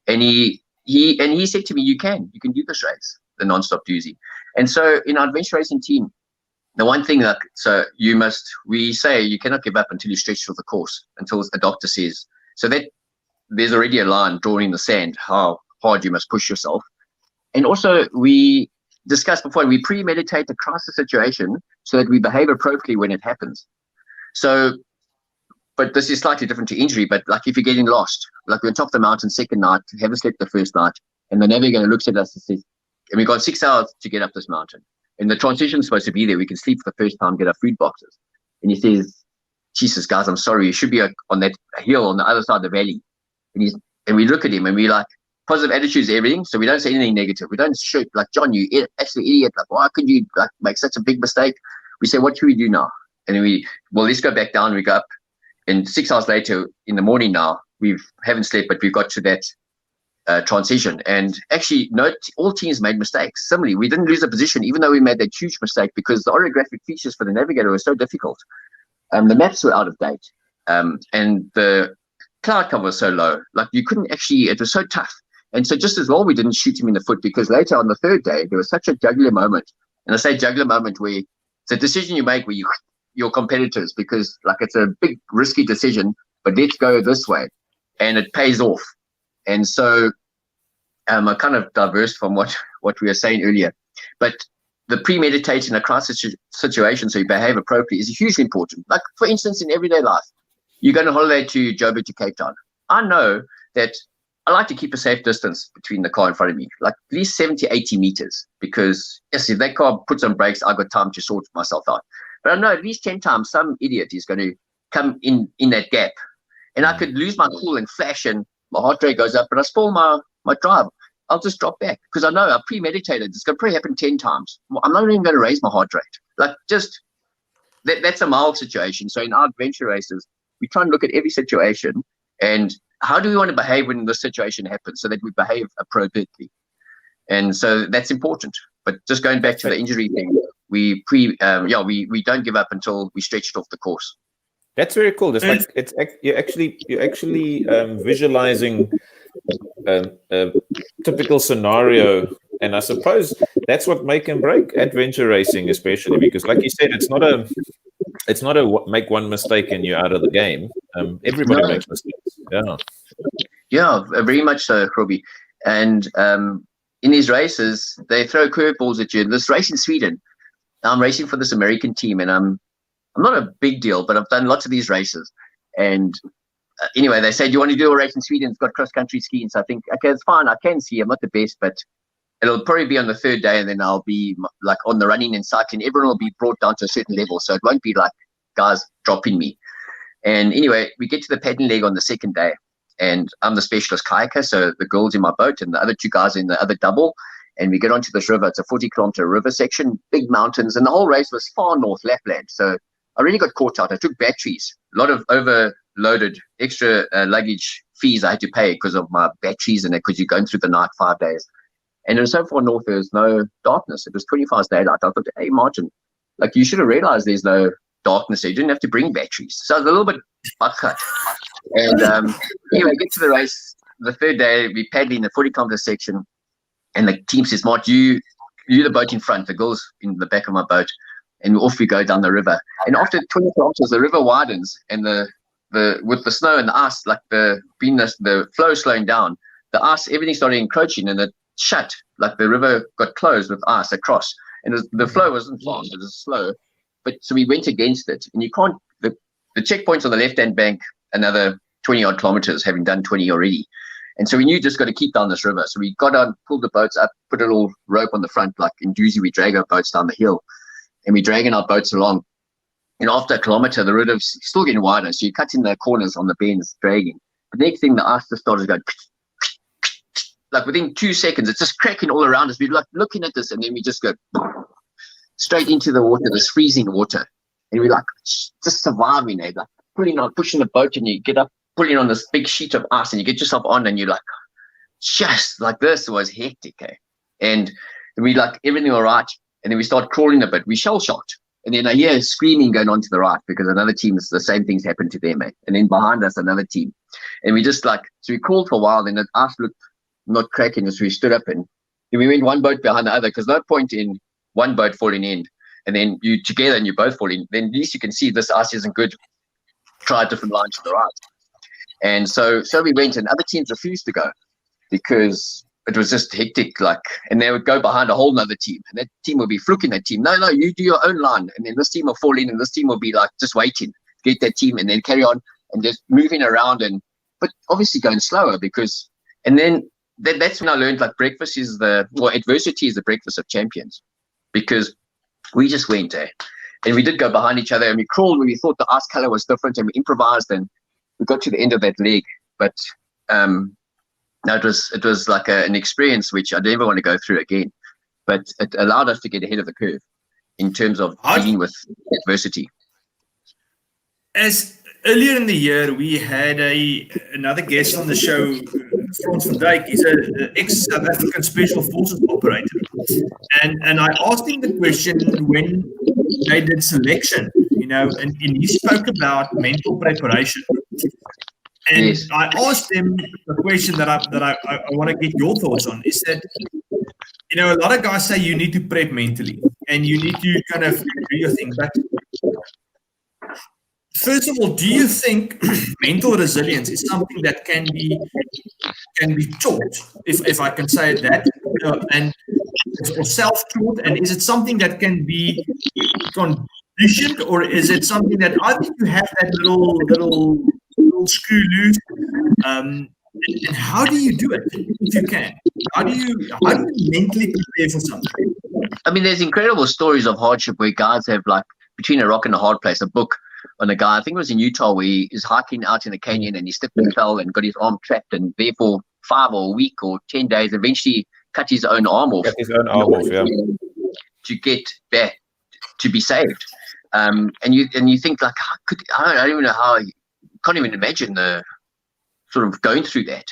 he said to me, you can do this race, the non-stop Dusi. And so in our adventure racing team, the one thing we say you cannot give up until you stretch for the course, until the doctor says. So that there's already a line drawn in the sand, how hard you must push yourself. And also we discussed before, we premeditate a crisis situation so that we behave appropriately when it happens. So, but this is slightly different to injury, but if you're getting lost, we're on top of the mountain second night, haven't slept the first night, and the navigator looks at us and says, and we've got 6 hours to get up this mountain. And the transition is supposed to be there. We can sleep for the first time, get our food boxes. And he says, Jesus, guys, I'm sorry. You should be on that hill on the other side of the valley. And we look at him and we positive attitudes, everything. So we don't say anything negative. We don't shoot John, you absolute idiot. Why could you make such a big mistake? We say, what should we do now? And let's go back down. We go up. And 6 hours later in the morning now, we haven't slept, but we've got to that transition. And actually, all teams made mistakes. Similarly, we didn't lose a position, even though we made that huge mistake because the orographic features for the navigator were so difficult. The maps were out of date. And the cloud cover was so low. You couldn't actually, it was so tough. And so just as well, we didn't shoot him in the foot because later on the third day, there was such a jugular moment. And I say jugular moment where it's a decision you make where your competitors, because it's a big risky decision, but let's go this way. And it pays off. And so I kind of diverse from what we were saying earlier. But the premeditating a crisis situation so you behave appropriately is hugely important. For instance, in everyday life, you go on holiday to Joburg to Cape Town. I know that I like to keep a safe distance between the car in front of me, at least 70, 80 meters, because yes, if that car puts on brakes, I've got time to sort myself out. But I know at least 10 times some idiot is going to come in that gap. And I could lose my cool and flash and my heart rate goes up, but I spoil my drive. I'll just drop back because I know I premeditated. It's going to probably happen 10 times. I'm not even going to raise my heart rate. That's a mild situation. So in our adventure races, we try and look at every situation and how do we want to behave when this situation happens so that we behave appropriately? And so that's important. But just going back to the injury thing, we don't give up until we stretch it off the course. That's very cool. You're actually visualizing a typical scenario, and I suppose that's what make and break adventure racing, especially because, like you said, it's not a make one mistake and you're out of the game. Everybody makes mistakes. Yeah, very much so, Robbie. And in these races, they throw curveballs at you. This race in Sweden, I'm racing for this American team, and I'm not a big deal, but I've done lots of these races. And anyway, they said, "Do you want to do a race in Sweden? It's got cross-country skiing." So I think, okay, it's fine. I can ski. I'm not the best, but it'll probably be on the third day, and then I'll be like on the running and cycling. Everyone will be brought down to a certain level, so it won't be like guys dropping me. And anyway, we get to the paddling leg on the second day, and I'm the specialist kayaker, so the girls in my boat and the other two guys in the other double, and we get onto this river. It's a 40-kilometer river section, big mountains, and the whole race was far north, Lapland. So I really got caught out. I took batteries, a lot of overloaded extra luggage fees I had to pay because of my batteries and because you're going through the night 5 days. And it was so far north, there was no darkness. It was 25 daylight. I thought, hey, Martin, like you should have realized there's no darkness there. You didn't have to bring batteries. So I was a little bit butt-cut. And anyway, get to the race. The third day, we paddling the 40-kilometer section. And the team says, Mart, you the boat in front, the girls in the back of my boat. And off we go down the river. And after 20 kilometers, the river widens, and with the snow and the ice, like the flow slowing down, the ice, everything started encroaching, and it shut. Like the river got closed with ice across, and the flow wasn't fast; it was slow. But so we went against it, and you can't. The checkpoints on the left-hand bank, another 20-odd kilometers, having done 20 already. And so we knew just got to keep down this river. So we got on, pulled the boats up, put a little rope on the front, like in Dusi, we drag our boats down the hill. And we're dragging our boats along. And after a kilometer, the river's still getting wider. So you cut in the corners on the bends, dragging. But the next thing, the ice just started going, like within 2 seconds, it's just cracking all around us. We're like looking at this, and then we just go straight into the water, this freezing water. And we're like just surviving, like pushing the boat, and you get up, pulling on this big sheet of ice, and you get yourself on, and you're like, just like this was hectic. And we like everything all right. And then we start crawling a bit. We shell-shocked. And then I hear screaming going on to the right because another team, the same things happened to them. And then behind us, another team. And we just so we crawled for a while. And the ice looked not cracking as we stood up. And then we went one boat behind the other because no point in one boat falling in. And then you together and you both fall in. Then at least you can see this ice isn't good. Try a different line to the right. And so we went, and other teams refused to go because it was just hectic, and they would go behind a whole nother team, and that team would be fluking that team. No, you do your own line, and then this team will fall in, and this team will be just waiting, get that team, and then carry on, and just moving around, but obviously going slower and then that's when I learned adversity is the breakfast of champions, because we just went there, and we did go behind each other, and we crawled when we thought the ice color was different, and we improvised, and we got to the end of that leg, but no, it was like an experience which I never want to go through again, but it allowed us to get ahead of the curve in terms of dealing with adversity. As earlier in the year, we had another guest on the show, Frans van Dijk. He's an ex-South African Special Forces operator, and I asked him the question when they did selection, and he spoke about mental preparation. And yes. I asked him the question that I want to get your thoughts on is that, a lot of guys say you need to prep mentally and you need to kind of do your thing. But first of all, do you think mental resilience is something that can be taught, if I can say that, and or self-taught? And is it something that can be conditioned, or is it something that I think you have that little screw loose, and how do you do it if you can? How do you mentally prepare for something? I mean, there's incredible stories of hardship where guys have between a rock and a hard place. A book on a guy, I think it was in Utah, where he is hiking out in a canyon and he slipped and fell and got his arm trapped, and therefore 5 or a week or 10 days eventually cut his own arm off. To get back to be saved. And you think I don't even know how. Can't even imagine the sort of going through that.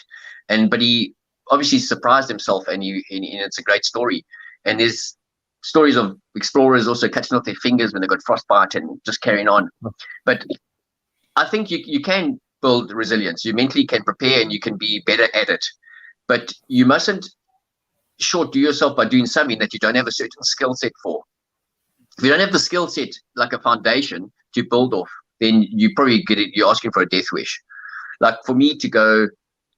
But he obviously surprised himself, and it's a great story. And there's stories of explorers also cutting off their fingers when they got frostbite and just carrying on. But I think you can build resilience. You mentally can prepare and you can be better at it. But you mustn't do yourself by doing something that you don't have a certain skill set for. If you don't have the skill set, like a foundation to build off, then you're asking for a death wish. Like for me to go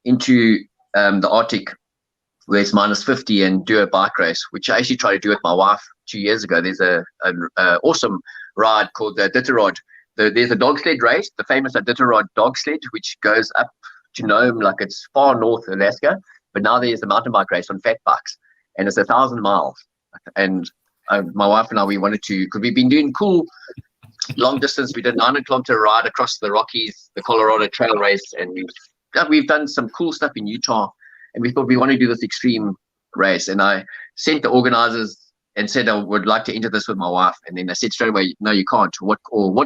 into the Arctic where it's -50 and do a bike race, which I actually tried to do with my wife 2 years ago. There's a awesome ride called the Iditarod. There's a dog sled race, the famous Iditarod dog sled, which goes up to Nome, like it's far north Alaska. But now there's a mountain bike race on fat bikes, and it's 1,000 miles. And my wife and I, we wanted to, because we've been doing cool long distance. We did a 900-kilometer ride across the Rockies, the Colorado Trail race, and we've done some cool stuff in Utah. And we thought we want to do this extreme race. And I sent the organizers and said I would like to enter this with my wife. And then they said straight away, no, you can't. What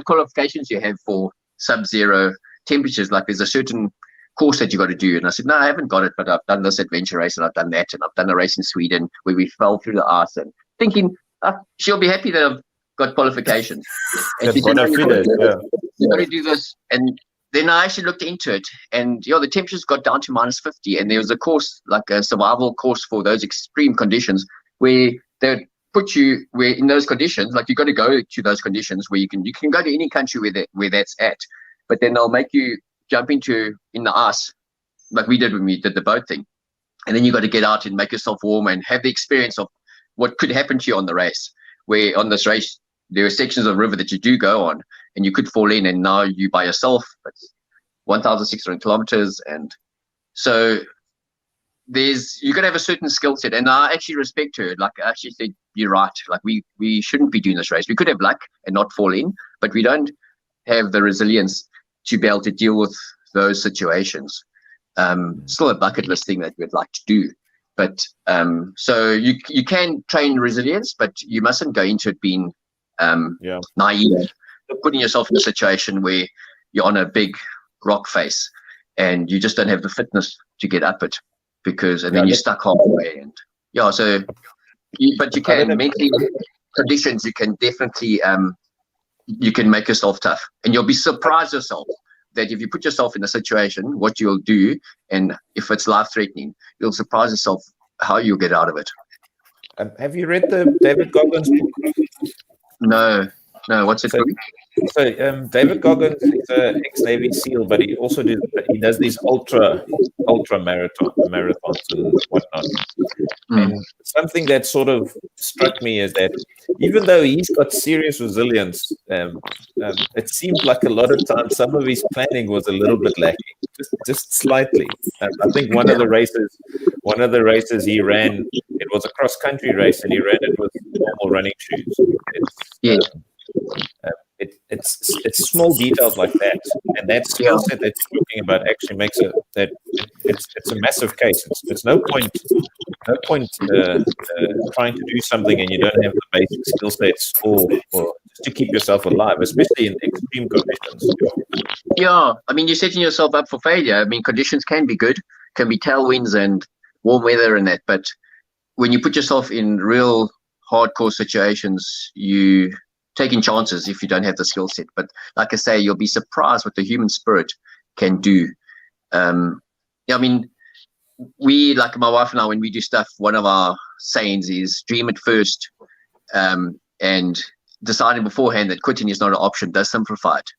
qualifications you have for sub-zero temperatures? Like there's a certain course that you got to do. And I said, no, I haven't got it, but I've done this adventure race and I've done that. And I've done a race in Sweden where we fell through the ice, and thinking she'll be happy that I've got qualifications. And she said, no, you got to do this. And then I actually looked into it, and the temperatures got down to -50, and there was a course, like a survival course for those extreme conditions, where they would put you where in those conditions, like you got to go to those conditions where you can go to any country where that's at, but then they'll make you jump in the ice, like we did when we did the boat thing, and then you got to get out and make yourself warm and have the experience of what could happen to you on the race. Where on this race there are sections of river that you do go on, and you could fall in, and now you by yourself. It's 1,600 kilometers, and so you got to have a certain skill set. And I actually respect her. Like I actually said, you're right. Like we shouldn't be doing this race. We could have luck and not fall in, but we don't have the resilience to be able to deal with those situations. Still a bucket list thing that we'd like to do. But so you can train resilience, but you mustn't go into it being naive, putting yourself in a situation where you're on a big rock face and you just don't have the fitness to get up it, then you're stuck halfway. And but you can mentally conditions. You can definitely you can make yourself tough, and you'll be surprised yourself that if you put yourself in a situation, what you'll do, and if it's life-threatening, you'll surprise yourself how you'll get out of it. Have you read the David Goggins book? No, what's it called? So David Goggins is an ex-Navy SEAL, but he also does these ultra marathons and whatnot. And something that sort of struck me is that even though he's got serious resilience, it seemed like a lot of times some of his planning was a little bit lacking, just slightly. I think one of the races he ran, it was a cross-country race, and he ran it with normal running shoes. It's small details like that, and that skill set that you're talking about actually makes it's a massive case. It's no point trying to do something and you don't have the basic skill sets or just to keep yourself alive, especially in extreme conditions. Yeah, I mean, you're setting yourself up for failure. I mean, conditions can be good, can be tailwinds and warm weather and that, but when you put yourself in real hardcore situations, you taking chances if you don't have the skill set. But like I say, you'll be surprised what the human spirit can do. I mean, we, like my wife and I, when we do stuff, one of our sayings is dream it first, and deciding beforehand that quitting is not an option does simplify it.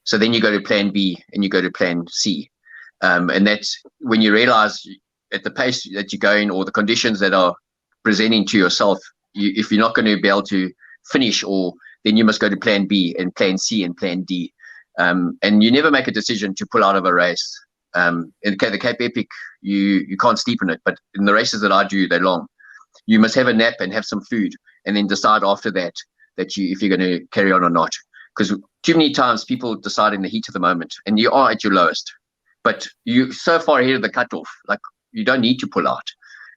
So then you go to plan B and you go to plan C. And that's when you realize at the pace that you're going or the conditions that are presenting to yourself, if you're not going to be able to finish, then you must go to plan B and plan C and plan D. And you never make a decision to pull out of a race. In the Cape Epic, you can't sleep in it, but in the races that I do, they're long. You must have a nap and have some food, and then decide after that if you're going to carry on or not. Because too many times people decide in the heat of the moment, and you are at your lowest, but you're so far ahead of the cutoff, like you don't need to pull out.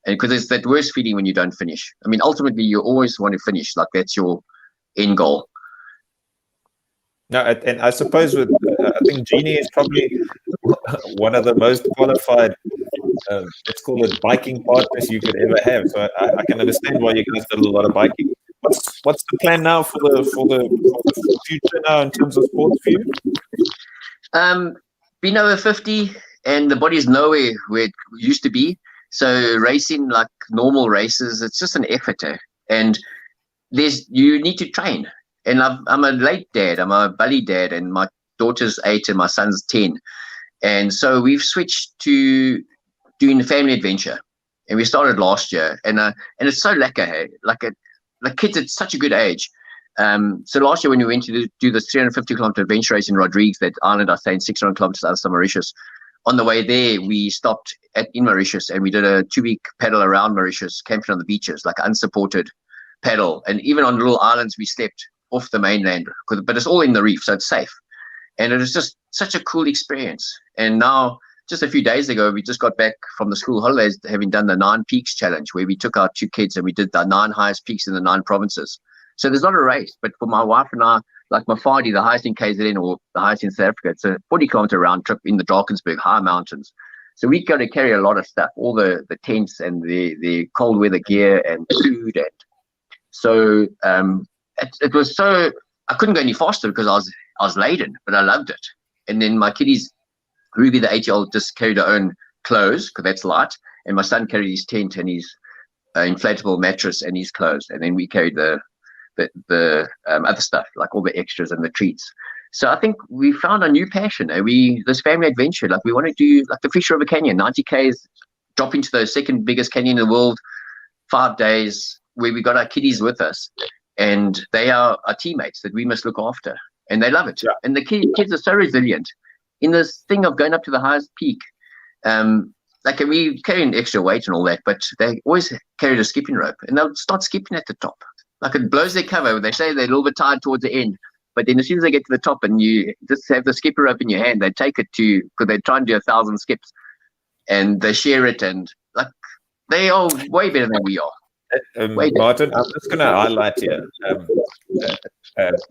And because it's that worst feeling when you don't finish. I mean, ultimately, you always want to finish, like that's your end goal. No, and I suppose with I think Jeannie is probably one of the most qualified, let's call it, biking partners you could ever have. So I can understand why you guys did a lot of biking. What's the plan now for the future now in terms of sports for you? Been over 50, and the body's nowhere where it used to be. So racing like normal races, it's just an effort, and you need to train. And I'm a late dad. I'm a bully dad, and my daughter's 8 and my son's 10. And so we've switched to doing the family adventure, and we started last year. And it's so lekker, hey? Like kids at such a good age. So last year when we went to do the 350-kilometer adventure race in Rodrigues, that island I say in 600 kilometers outside Mauritius, on the way there we stopped in Mauritius and we did a 2-week paddle around Mauritius, camping on the beaches, like unsupported paddle. And even on little islands we slept off the mainland, but it's all in the reef, so it's safe. And it was just such a cool experience. And now, just a few days ago, we just got back from the school holidays, having done the 9 Peaks Challenge, where we took our 2 kids and we did the 9 highest peaks in the 9 provinces. So there's not a race, but for my wife and I, like Mafadi, the highest in KZN or the highest in South Africa, it's a 40-kilometer round trip in the Drakensberg high mountains. So we got to carry a lot of stuff, all the tents and the cold weather gear and food. And so it was so, I couldn't go any faster because I was laden, but I loved it. And then my kiddies, Ruby, the 8-year-old, just carried her own clothes because that's light. And my son carried his tent and his inflatable mattress and his clothes. And then we carried the other stuff, like all the extras and the treats. So I think we found a new passion. This family adventure, like we want to do like the Fish River Canyon, 90 Ks, drop into the second biggest canyon in the world, 5 days, where we got our kiddies with us. And they are our teammates that we must look after. And they love it. Yeah. And the kids are so resilient. In this thing of going up to the highest peak, like we carrying extra weight and all that, but they always carried a skipping rope and they'll start skipping at the top. Like it blows their cover. They say they're a little bit tired towards the end, but then as soon as they get to the top and you just have the skipper rope in your hand, they take it because they try and do 1,000 skips and they share it, and like they are way better than we are. Martin, I'm just going to highlight here.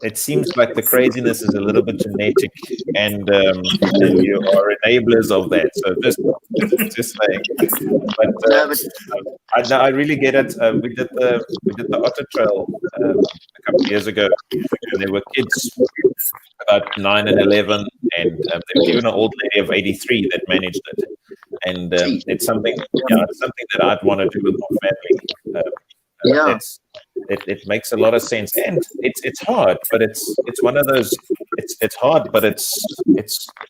It seems like the craziness is a little bit genetic, and you are enablers of that. So just saying. But I really get it. We did the Otter Trail a couple of years ago, and there were kids about 9 and 11, and there was even an old lady of 83 that managed it. And it's something that I'd want to do with my family. It makes a lot of sense, and it's hard, but it's one of those. It's hard, but it's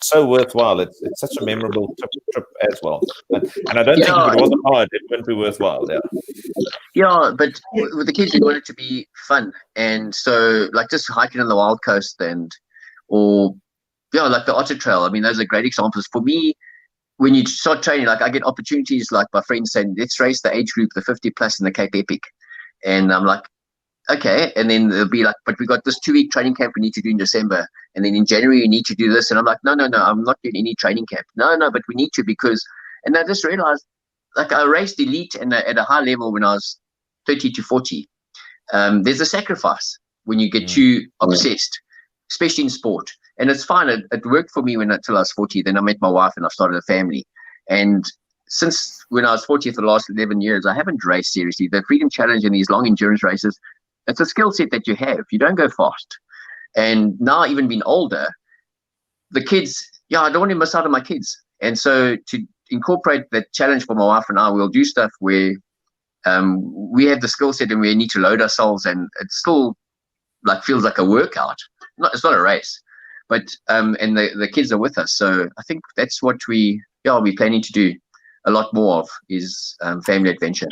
so worthwhile. It's such a memorable trip as well. And I don't think if it wasn't hard, it wouldn't be worthwhile. Yeah, but with the kids, we want it to be fun, and so like just hiking on the Wild Coast or like the Otter Trail. I mean, those are great examples for me. When you start training, like I get opportunities, like my friends saying, let's race the age group, the 50 plus in the Cape Epic. And I'm like, okay. And then they'll be like, but we got this 2-week training camp we need to do in December. And then in January, you need to do this. And I'm like, no, I'm not doing any training camp. No, but we need to and I just realized, like I raced elite and at a high level when I was 30 to 40. There's a sacrifice when you get too obsessed, especially in sport. And it's fine. It worked for me until I was 40. Then I met my wife and I started a family. And since when I was 40 for the last 11 years, I haven't raced seriously. The Freedom Challenge and these long endurance races, it's a skill set that you have. You don't go fast. And now, even being older, the kids, I don't want to miss out on my kids. And so to incorporate that challenge for my wife and I, we'll do stuff where we have the skill set and we need to load ourselves, and it still like feels like a workout. It's not a race. But and the kids are with us, so I think that's what we're planning to do a lot more of is family adventure.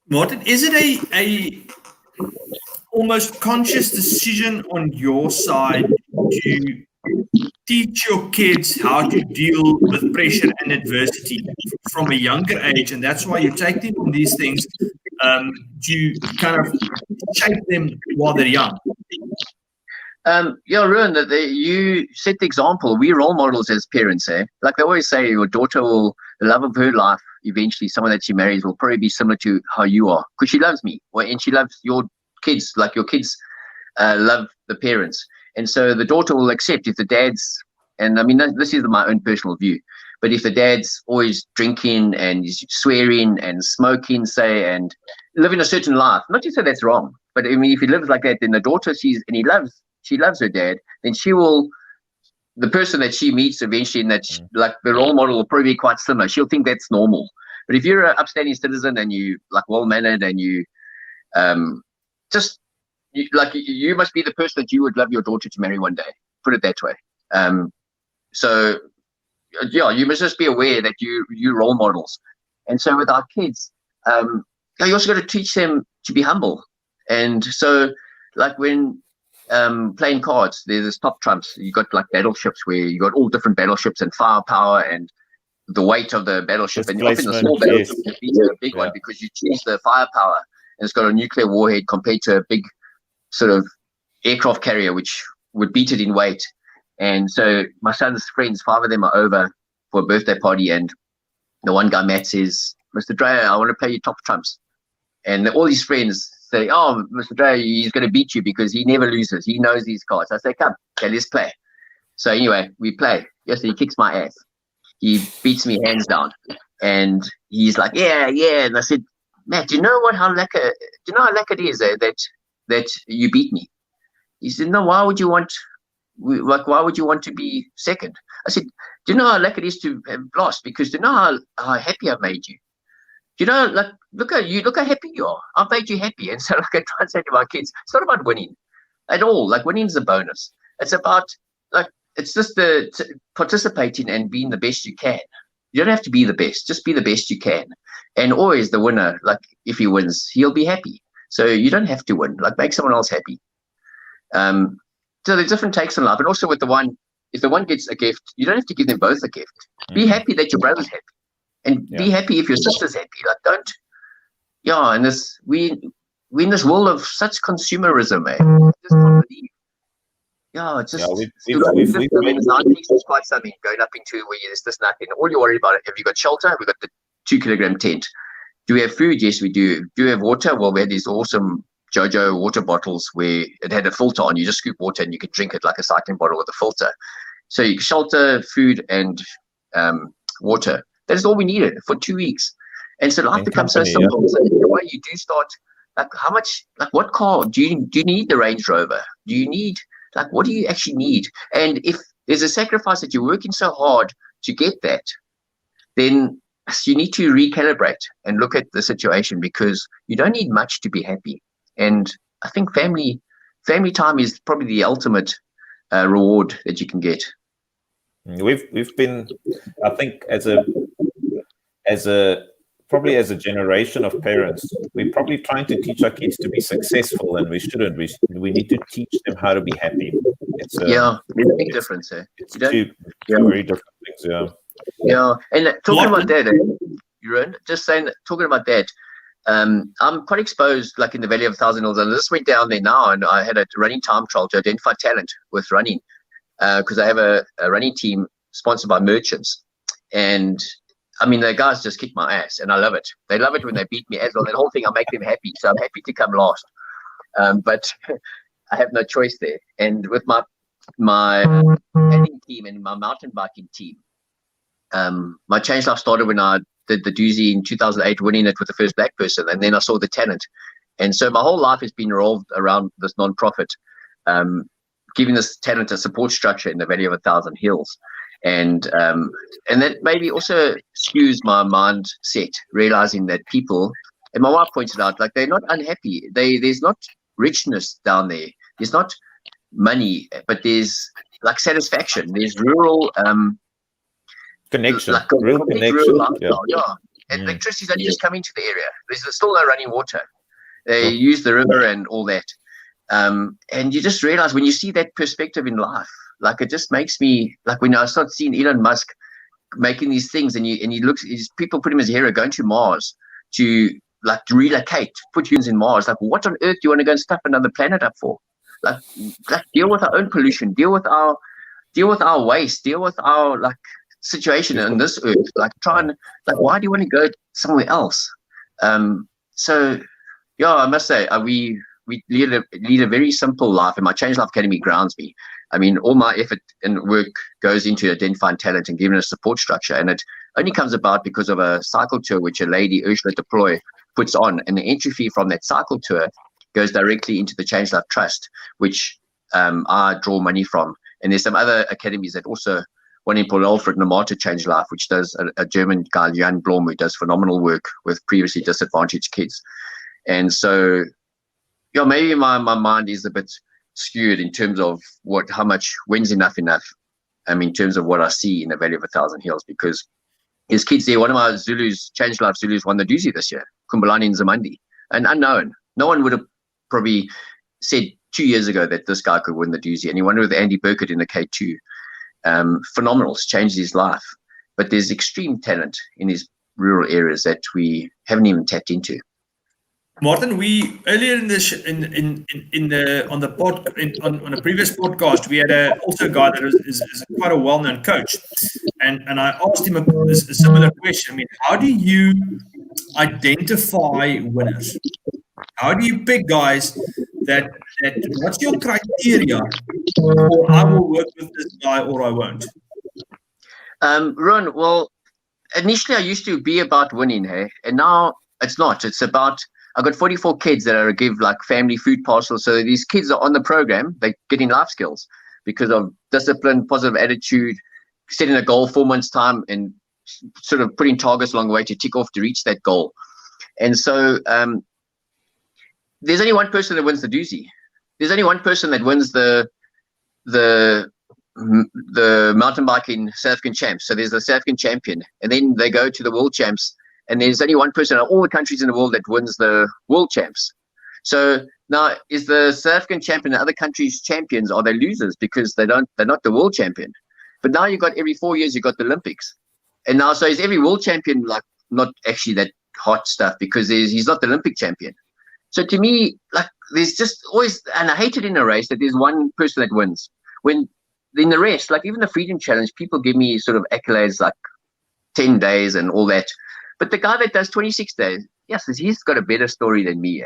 Martin, is it a almost conscious decision on your side to teach your kids how to deal with pressure and adversity from a younger age, and that's why you take them on these things to kind of shape them while they're young? Ruan, that you set the example. We're role models as parents, Like they always say, your daughter the love of her life, eventually someone that she marries will probably be similar to how you are, because she loves me, and she loves your kids, like your kids love the parents. And so the daughter will accept if the dad's, and I mean, this is my own personal view, but if the dad's always drinking and he's swearing and smoking, say, and living a certain life, not to say that's wrong, but I mean, if he lives like that, then the daughter she loves her dad, then the person that she meets eventually, and that like the role model will probably be quite similar. She'll think that's normal. But if you're an upstanding citizen and you like well-mannered and you you must be the person that you would love your daughter to marry one day. Put it that way. So yeah, you must just be aware that you role models. And so with our kids, you also got to teach them to be humble. And so like when playing cards, there's this top trumps. You got like battleships where you got all different battleships and firepower and the weight of the battleship. And often the small battleship beats a big one because you choose the firepower and it's got a nuclear warhead compared to a big sort of aircraft carrier which would beat it in weight. And so my son's friends, 5 of them are over for a birthday party, and the one guy, Matt, says, "Mr. Dreyer, I want to play you top trumps." And all his friends say, "Oh, Mr. Dreyer, he's going to beat you because he never loses. He knows these cards." I say, "Come, okay, let's play." So anyway, we play. Yes, he kicks my ass. He beats me hands down. And he's like, yeah. And I said, "Matt, do you know how lekker it is that you beat me?" He said, "No, why would you want to be second?" I said, "Do you know how lekker it is to have lost? Because do you know how happy I've made you? Do you know, like, look how happy you are. I've made you happy." And so like I try and say to my kids, it's not about winning at all. Like winning is a bonus. It's about it's just participating and being the best you can. You don't have to be the best, just be the best you can. And always the winner, like if he wins, he'll be happy. So you don't have to win, like make someone else happy. So there's different takes on life. And also with the one, if the one gets a gift, you don't have to give them both a gift. Be happy that your brother's happy. And be happy if your sister's happy. Like and we in this world of such consumerism, I just can't believe. Yeah, it's just it's quite something going up into where there's just nothing. All you're worried about it. Have you got shelter? We've got the 2-kilogram tent. Do we have food? Yes, we do. Do we have water? Well, we had these awesome JoJo water bottles where it had a filter on. You just scoop water and you could drink it like a cycling bottle with a filter. So you shelter, food, and water. That is all we needed for 2 weeks. And so life becomes so simple. So the way you do start, like how much, like what car do you need? The Range Rover? Do you need, like, what do you actually need? And if there's a sacrifice that you're working so hard to get that, then you need to recalibrate and look at the situation, because you don't need much to be happy. And I think family time is probably the ultimate reward that you can get. We've been, I think, as a generation of parents, we're probably trying to teach our kids to be successful, and we shouldn't. We need to teach them how to be happy. It's there's a big difference. It's two very different things. Yeah, and talking about that, Jeroen, just saying, talking about that, I'm quite exposed, like in the Valley of 1,000 Hills, and I just went down there now, and I had a running time trial to identify talent with running, because I have a running team sponsored by merchants, and I mean, the guys just kick my ass, and I love it. They love it when they beat me as well. That whole thing, I make them happy, so I'm happy to come last. But I have no choice there. And with my paddling team and my mountain biking team, my change life started when I did the Dusi in 2008, winning it with the first black person, and then I saw the talent. And so my whole life has been revolved around this non-profit, giving this talent a support structure in the Valley of 1,000 Hills. And that maybe also skews my mindset, realizing that people, and my wife pointed out, like, they're not unhappy. There's not richness down there. There's not money, but there's like satisfaction. There's rural connection, like real connection. Rural lifestyle, and electricity's only just coming to the area. There's still no running water. They use the river and all that. And you just realize when you see that perspective in life, like, it just makes me, like, when I start seeing Elon Musk making these things, and he looks, people put him as a hero, going to Mars to relocate, put humans in Mars. Like, what on earth do you want to go and stuff another planet up for? Like deal with our own pollution, deal with our waste, deal with our situation on this earth. Like, try and why do you want to go somewhere else? So yeah, I must say, we we lead a very simple life, and my Change Life Academy grounds me. I mean, all my effort and work goes into identifying talent and giving a support structure, and it only comes about because of a cycle tour which a lady, Ursula Deploy, puts on, and the entry fee from that cycle tour goes directly into the Change Life Trust, which I draw money from. And there's some other academies that also, one in Port Alfred, Namata Change Life, which does a German guy, Jan Blom, who does phenomenal work with previously disadvantaged kids. And so, yeah, maybe my mind is a bit skewed in terms of how much when's enough. In terms of what I see in the Valley of 1,000 Hills, because his kids there, one of my Zulus, Change Life Zulus, won the Dusi this year, Kumbalani and Zamandi, an unknown. No one would have probably said 2 years ago that this guy could win the Dusi, and he won with Andy Burkett in the K2. Phenomenal, it's changed his life. But there's extreme talent in these rural areas that we haven't even tapped into. Martin, we earlier in this on a previous podcast, we had also a guy that is quite a well-known coach, and I asked him a similar question. I mean, how do you identify winners? How do you pick guys that what's your criteria for I will work with this guy or I won't? Ron, well, initially I used to be about winning, hey, and now it's not. It's about, I've got 44 kids that I give like family food parcels. So these kids are on the program, they're getting life skills because of discipline, positive attitude, setting a goal 4 months' time, and sort of putting targets along the way to tick off to reach that goal. And so there's only one person that wins the Dusi. There's only one person that wins the mountain biking South African champs. So there's the South African champion, and then they go to the world champs. And there's only one person in all the countries in the world that wins the world champs. So now, is the South African champion and other countries champions? Are they losers because they're not the world champion? But now you've got every 4 years you've got the Olympics, and now so is every world champion like not actually that hot stuff because he's not the Olympic champion. So to me, like there's just always, and I hate it in a race that there's one person that wins. When in the rest, like even the Freedom Challenge, people give me sort of accolades like 10 days and all that. But the guy that does 26 days, yes, he's got a better story than me.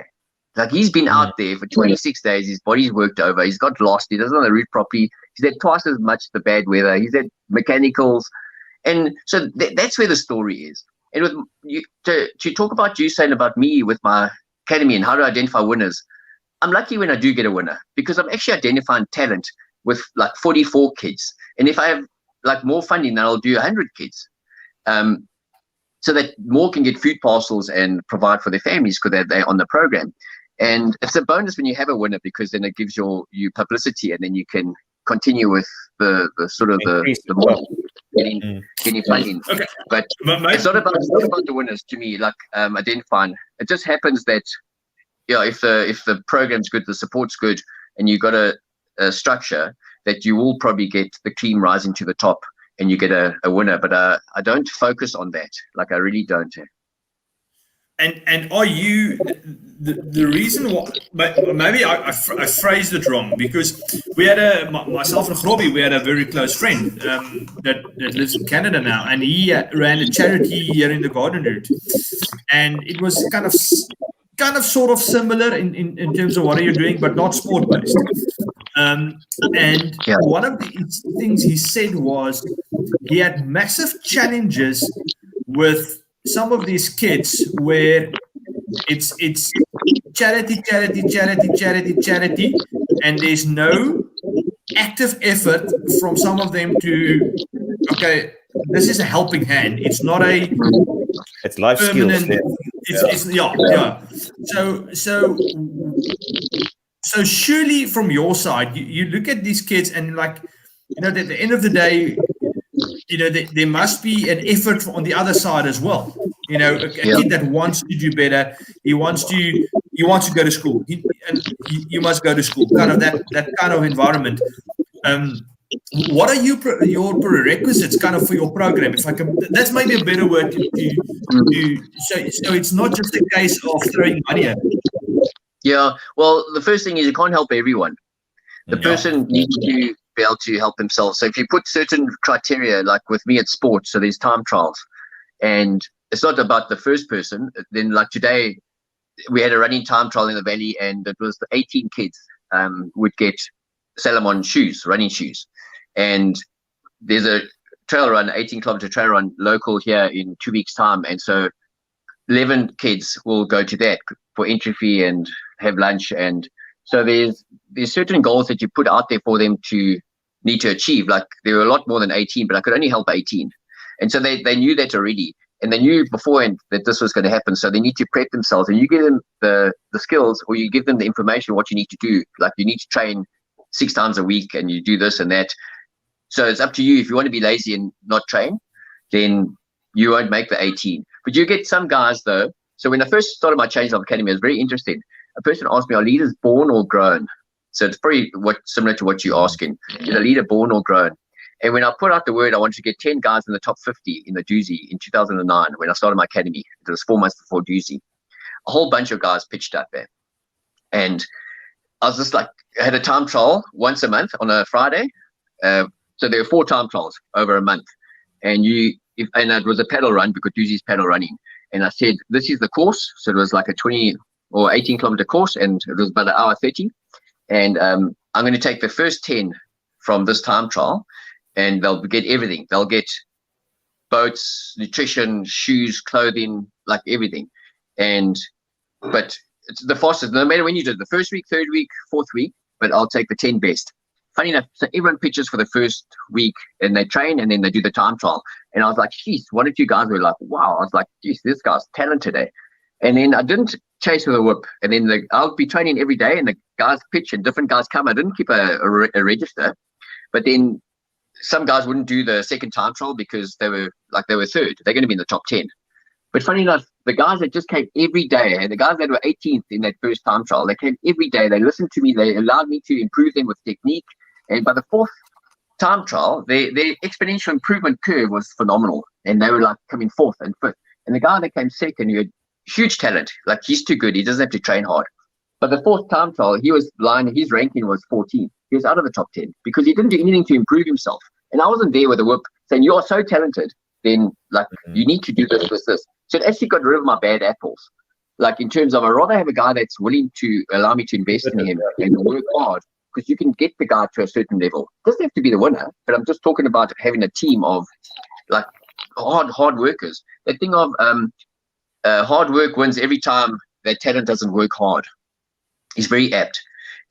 Like he's been out there for 26 days. His body's worked over. He's got lost. He doesn't know the route properly. He's had twice as much the bad weather. He's had mechanicals. And so that's where the story is. And with you, to talk about you saying about me with my academy and how to identify winners, I'm lucky when I do get a winner because I'm actually identifying talent with like 44 kids. And if I have like more funding, then I'll do 100 kids. So that more can get food parcels and provide for their families because they're on the program. And it's a bonus when you have a winner because then it gives you publicity, and then you can continue with the sort of the more getting funding. Okay. But it's not about the winners to me, like identifying. It just happens that if the program's good, the support's good, and you got a structure, that you will probably get the team rising to the top and you get a winner. But I don't focus on that. Like I really don't. And are you the reason why? Maybe I phrased it wrong because we had myself and Grobby, we had a very close friend that lives in Canada now, and he ran a charity here in the Garden Route, and it was kind of sort of similar in terms of what are you doing, but not sport based. And one of the things he said was he had massive challenges with some of these kids where it's charity, and there's no active effort from some of them to, okay, this is a helping hand. It's not it's life skills. So surely from your side, you look at these kids and like, at the end of the day, there must be an effort on the other side as well. A kid that wants to do better, he wants to go to school, and you must go to school. Kind of that kind of environment. What are your prerequisites, kind of for your program? If I can, that's maybe a better word to so it's not just a case of throwing money at it. Yeah. Well, the first thing is you can't help everyone. The person needs to be able to help himself. So if you put certain criteria, like with me at sports, so there's time trials, and it's not about the first person. Then like today, we had a running time trial in the valley, and it was the 18 kids would get Salomon shoes, running shoes. And there's a trail run, 18-kilometer trail run local here in 2 weeks' time. And so 11 kids will go to that for entry fee and have lunch. And so there's certain goals that you put out there for them to need to achieve. Like there were a lot more than 18, but I could only help 18. And so they knew that already. And they knew beforehand that this was going to happen. So they need to prep themselves, and you give them the skills, or you give them the information, what you need to do. Like you need to train 6 times a week, and you do this and that. So it's up to you. If you want to be lazy and not train, then you won't make the 18. But you get some guys though. So when I first started my Change Life Academy, I was very interested. A person asked me, are leaders born or grown? So it's pretty similar to what you're asking. Is a leader born or grown? And when I put out the word, I wanted to get 10 guys in the top 50 in the Dusi in 2009 when I started my academy. It was 4 months before Dusi. A whole bunch of guys pitched up there. And I was just like, I had a time trial once a month on a Friday. So there were 4 time trials over a month. And it was a paddle run because Dusi's paddle running. And I said, this is the course. So it was like a 20 or 18-kilometer course, and it was about an hour 30. And I'm going to take the first 10 from this time trial, and they'll get everything. They'll get boats, nutrition, shoes, clothing, like everything. But it's the fastest, no matter when you do it, the first week, 3rd week, 4th week, but I'll take the 10 best. Funny enough, so everyone pitches for the first week, and they train, and then they do the time trial. And I was like, geez, 1 or 2 guys were like, wow. I was like, geez, this guy's talented, eh? And then I didn't chase with a whip. And then I'll be training every day, and the guys pitch, and different guys come. I didn't keep a register. But then some guys wouldn't do the second time trial because they were 3rd. They're going to be in the top 10. But funny enough, the guys that just came every day, and the guys that were 18th in that first time trial, they came every day. They listened to me. They allowed me to improve them with technique. And by the 4th time trial, their exponential improvement curve was phenomenal. And they were like coming 4th and 5th. And the guy that came 2nd, he had huge talent. Like he's too good. He doesn't have to train hard. But the 4th time trial, he was blind. His ranking was 14th. He was out of the top 10 because he didn't do anything to improve himself. And I wasn't there with a whip saying, you are so talented, then you need to do this with this. So it actually got rid of my bad apples. Like in terms of, I'd rather have a guy that's willing to allow me to invest in him and work hard, because you can get the guy to a certain level. It doesn't have to be the winner, but I'm just talking about having a team of like hard workers. That thing of hard work wins every time that talent doesn't work hard. He's very apt.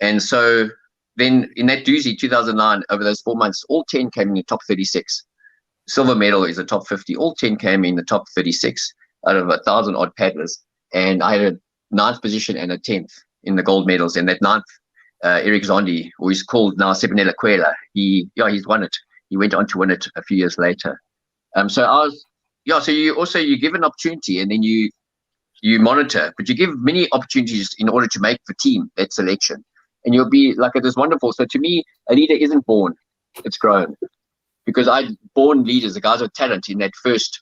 And so then in that Dusi 2009, over those 4 months, all 10 came in the top 36. Silver medal is the top 50. All 10 came in the top 36 out of 1,000 odd paddlers. And I had a 9th position and a 10th in the gold medals. And that 9th, Eric Zondi, who is called now Sepanela Quela, he's won it. He went on to win it a few years later. So you give an opportunity, and then you monitor, but you give many opportunities in order to make the team, that selection. And you'll be like, it is wonderful. So to me, a leader isn't born, it's grown. Because I born leaders, the guys with talent in that first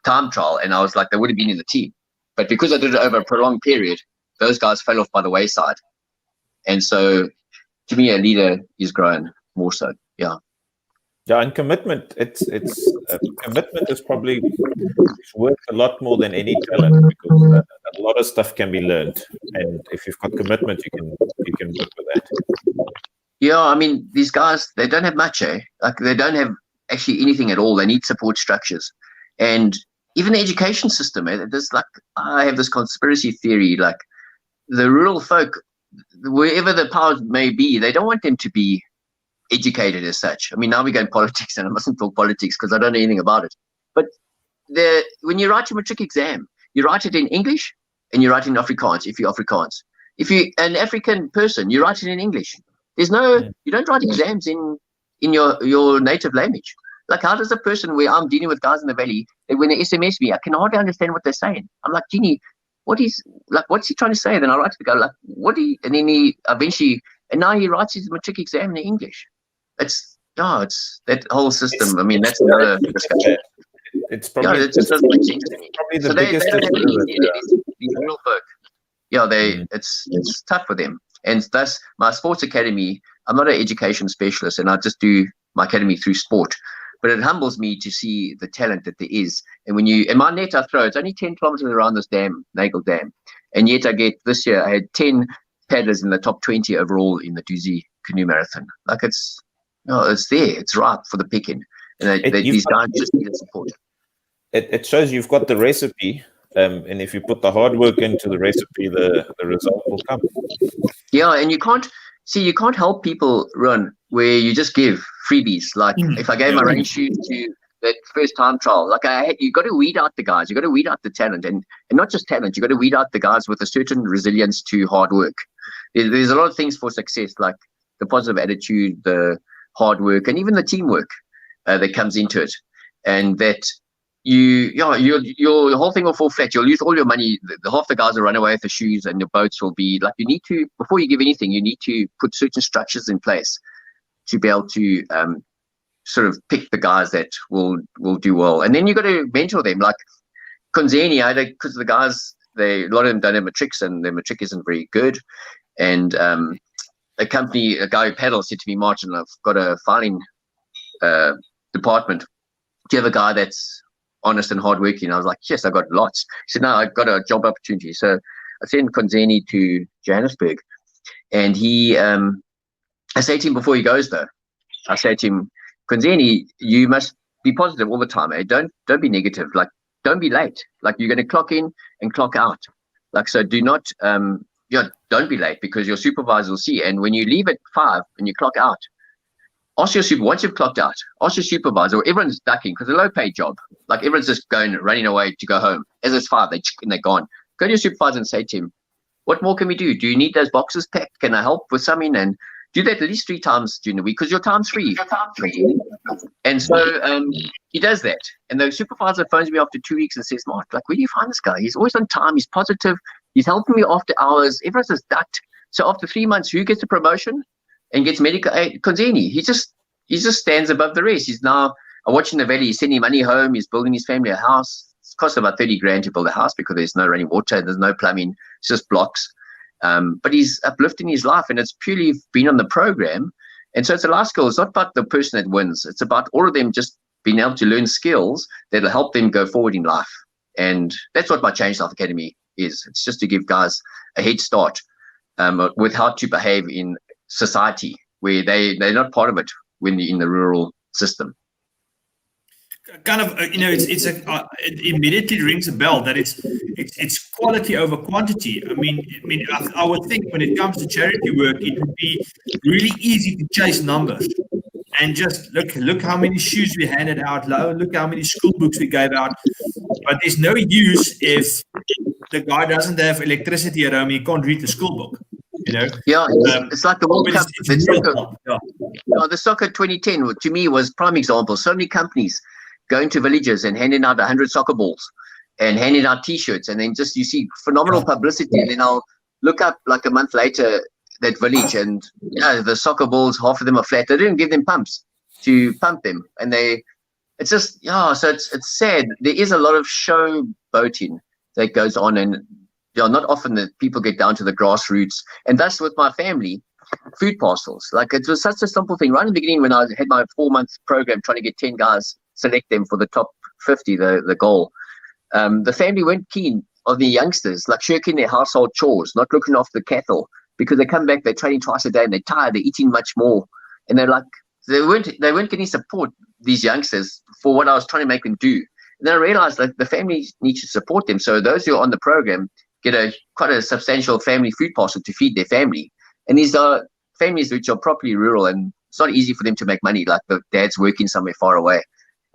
time trial, and I was like, they would have been in the team. But because I did it over a prolonged period, those guys fell off by the wayside. And so to me, a leader is grown more so. Yeah. Yeah, and commitment. Commitment is probably worth a lot more than any talent, because a lot of stuff can be learned, and if you've got commitment, you can work with that. Yeah, I mean, these guys, they don't have much, eh? Like they don't have actually anything at all. They need support structures, and even the education system. There's I have this conspiracy theory, like the rural folk, wherever the powers may be, they don't want them to be educated as such. I mean, now we go in politics, and I mustn't talk politics because I don't know anything about it. But when you write your matric exam, you write it in English and you write it in Afrikaans if you're Afrikaans. If you're an African person, you write it in English. There's you don't write exams in your native language. Like, how does a person where I'm dealing with guys in the valley, when they SMS me, I can hardly understand what they're saying. I'm like, Genie, what's he trying to say? Then I write to the guy, like, and then he eventually, and now he writes his matric exam in English. It's that whole system. I mean, that's another discussion. It's probably, it just doesn't make sense to me. Probably the biggest these real folk. Yeah, it's tough for them. And thus, my sports academy, I'm not an education specialist, and I just do my academy through sport. But it humbles me to see the talent that there is. And when and my net I throw, it's only 10 kilometers around this dam, Nagel Dam. And yet this year I had 10 paddlers in the top 20 overall in the Dusi Canoe Marathon. Like it's there, it's ripe for the picking. And these guys just need support. It shows you've got the recipe, and if you put the hard work into the recipe, the result will come. Yeah, and you can't help people run where you just give freebies. Like if I gave my rain shoes to that first time trial, like you got to weed out the guys, you got to weed out the talent, and not just talent, you got to weed out the guys with a certain resilience to hard work. There's a lot of things for success, like the positive attitude, the hard work, and even the teamwork that comes into it, and that your whole thing will fall flat. You'll lose all your money. The half the guys will run away with the shoes, and your boats will be like, you need to, before you give anything, you need to put certain structures in place to be able to sort of pick the guys that will do well. And then you got to mentor them. Like Konzeni, because the guys, a lot of them don't have matrics, and their matric isn't very good. And a guy who paddles said to me, Martin, I've got a filing department. Do you have a guy that's honest and hardworking? I was like, yes, I've got lots. He said, no, I've got a job opportunity. So I sent Konzeni to Johannesburg, and I say to him before he goes though, I say to him, Konzeni, you must be positive all the time. Eh? Don't be negative. Like, don't be late. Like, you're going to clock in and clock out. Like, so do not, don't be late, because your supervisor will see. And when you leave at 5 and you clock out, once you've clocked out, ask your supervisor, or everyone's ducking, because it's a low-paid job. Like, everyone's just running away to go home. As it's 5, they're gone. Go to your supervisor and say to him, what more can we do? Do you need those boxes packed? Can I help with something? And do that at least 3 times during the week, because your time's free. And so he does that. And the supervisor phones me after 2 weeks and says, Mark, like, where do you find this guy? He's always on time. He's positive. He's helping me after hours. Everyone's just ducked. So after 3 months, who gets the promotion and gets medical aid? Konzeni. He just stands above the rest. He's now watching the valley. He's sending money home. He's building his family a house. It costs about 30 grand to build a house because there's no running water. There's no plumbing. It's just blocks. But he's uplifting his life, and it's purely been on the program. And so it's a life skill. It's not about the person that wins. It's about all of them just being able to learn skills that'll help them go forward in life. And that's what my Change Life Academy is. It's just to give guys a head start with how to behave in society where they're not part of it when you're in the rural system. Kind of, it immediately rings a bell that it's quality over quantity. I would think when it comes to charity work, it would be really easy to chase numbers and just look how many shoes we handed out, look how many school books we gave out. But there's no use if the guy doesn't have electricity at home, he can't read the school book. Yeah, it's like the World Cup. The soccer 2010 to me was prime example. So many companies going to villages and handing out 100 soccer balls and handing out T-shirts, and then just you see phenomenal publicity. And then I'll look up like a month later that village, and the soccer balls, half of them are flat. They didn't give them pumps to pump them, and it's just So it's sad. There is a lot of show boating that goes on, and not often that people get down to the grassroots. And that's with my family. Food parcels, like it was such a simple thing. Right in the beginning, when I had my 4-month program trying to get 10 guys, select them for the top 50, the goal. The family weren't keen on the youngsters, like shirking their household chores, not looking after the cattle, because they come back, they're training twice a day, and they're tired, they're eating much more, and they're like, they weren't getting support, these youngsters, for what I was trying to make them do. And then I realized that the families need to support them. So those who are on the program get quite a substantial family food parcel to feed their family. And these are families which are properly rural, and it's not easy for them to make money, like the dad's working somewhere far away.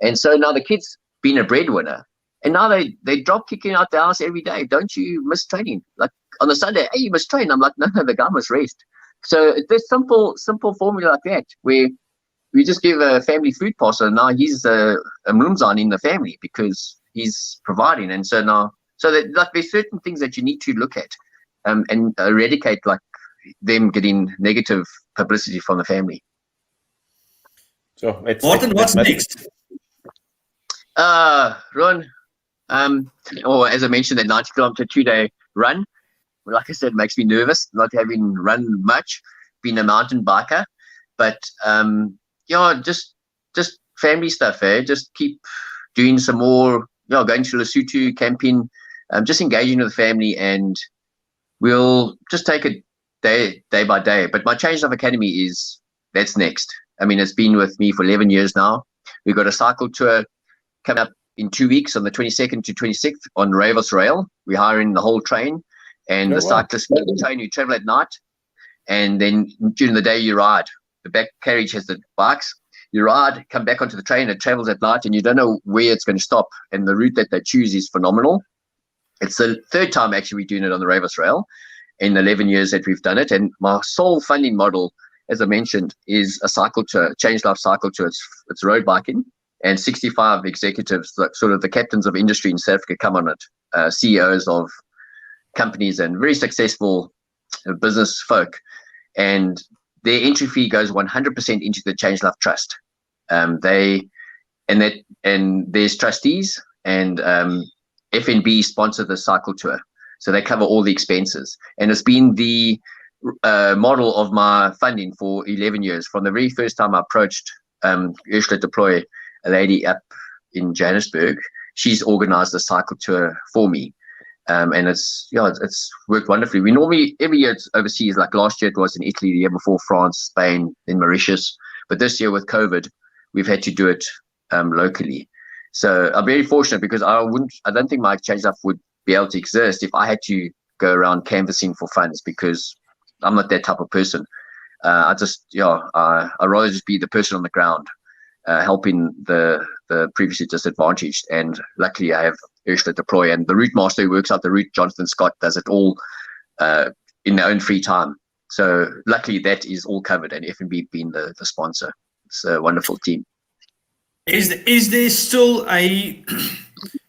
And so now the kid's been a breadwinner, and now they drop kicking out the house every day. Don't you miss training? Like on the Sunday, hey, you must train. I'm like, no, the guy must rest. So there's simple formula like that, where we just give a family food parcel, and now he's a mumzan in the family because he's providing. And so now, there's certain things that you need to look at and eradicate, like them getting negative publicity from the family. So Martin, what's next? Run. Or as I mentioned, that 90-kilometer 2-day run. Like I said, makes me nervous, not having run much, being a mountain biker. But just family stuff, just keep doing some more, going to Lesotho, camping, just engaging with the family, and we'll just take it day by day. But my Change Life Academy that's next. I mean, it's been with me for 11 years now. We've got a cycle tour coming up in 2 weeks on the 22nd to 26th on Ravos Rail. We're hiring the whole train, and the cyclists in the train, you travel at night, and then during the day you ride. The back carriage has the bikes. You ride, come back onto the train, it travels at night, and you don't know where it's going to stop. And the route that they choose is phenomenal. It's the third time actually we're doing it on the Ravos Rail in 11 years that we've done it. And my sole funding model, as I mentioned, is a cycle tour, Change Life cycle tour. It's road biking, and 65 executives, sort of the captains of industry in South Africa, come on it, CEOs of companies and very successful business folk. And their entry fee goes 100% into the Change Life Trust. And there's trustees, and FNB sponsor the cycle tour, so they cover all the expenses. And it's been the model of my funding for 11 years. From the very first time I approached Ursula Deploy, a lady up in Johannesburg, she's organized the cycle tour for me. And it's worked wonderfully. We normally, every year it's overseas, like last year it was in Italy, the year before France, Spain, then Mauritius. But this year with COVID, we've had to do it locally. So I'm very fortunate, because I don't think my Change Life would be able to exist if I had to go around canvassing for funds, because I'm not that type of person. I'd rather just be the person on the ground, helping the previously disadvantaged. And luckily I have Ursula Deploy, and the route master who works out the route, Jonathan Scott, does it all in their own free time. So luckily that is all covered, and FNB being the sponsor. It's a wonderful team. Is there still a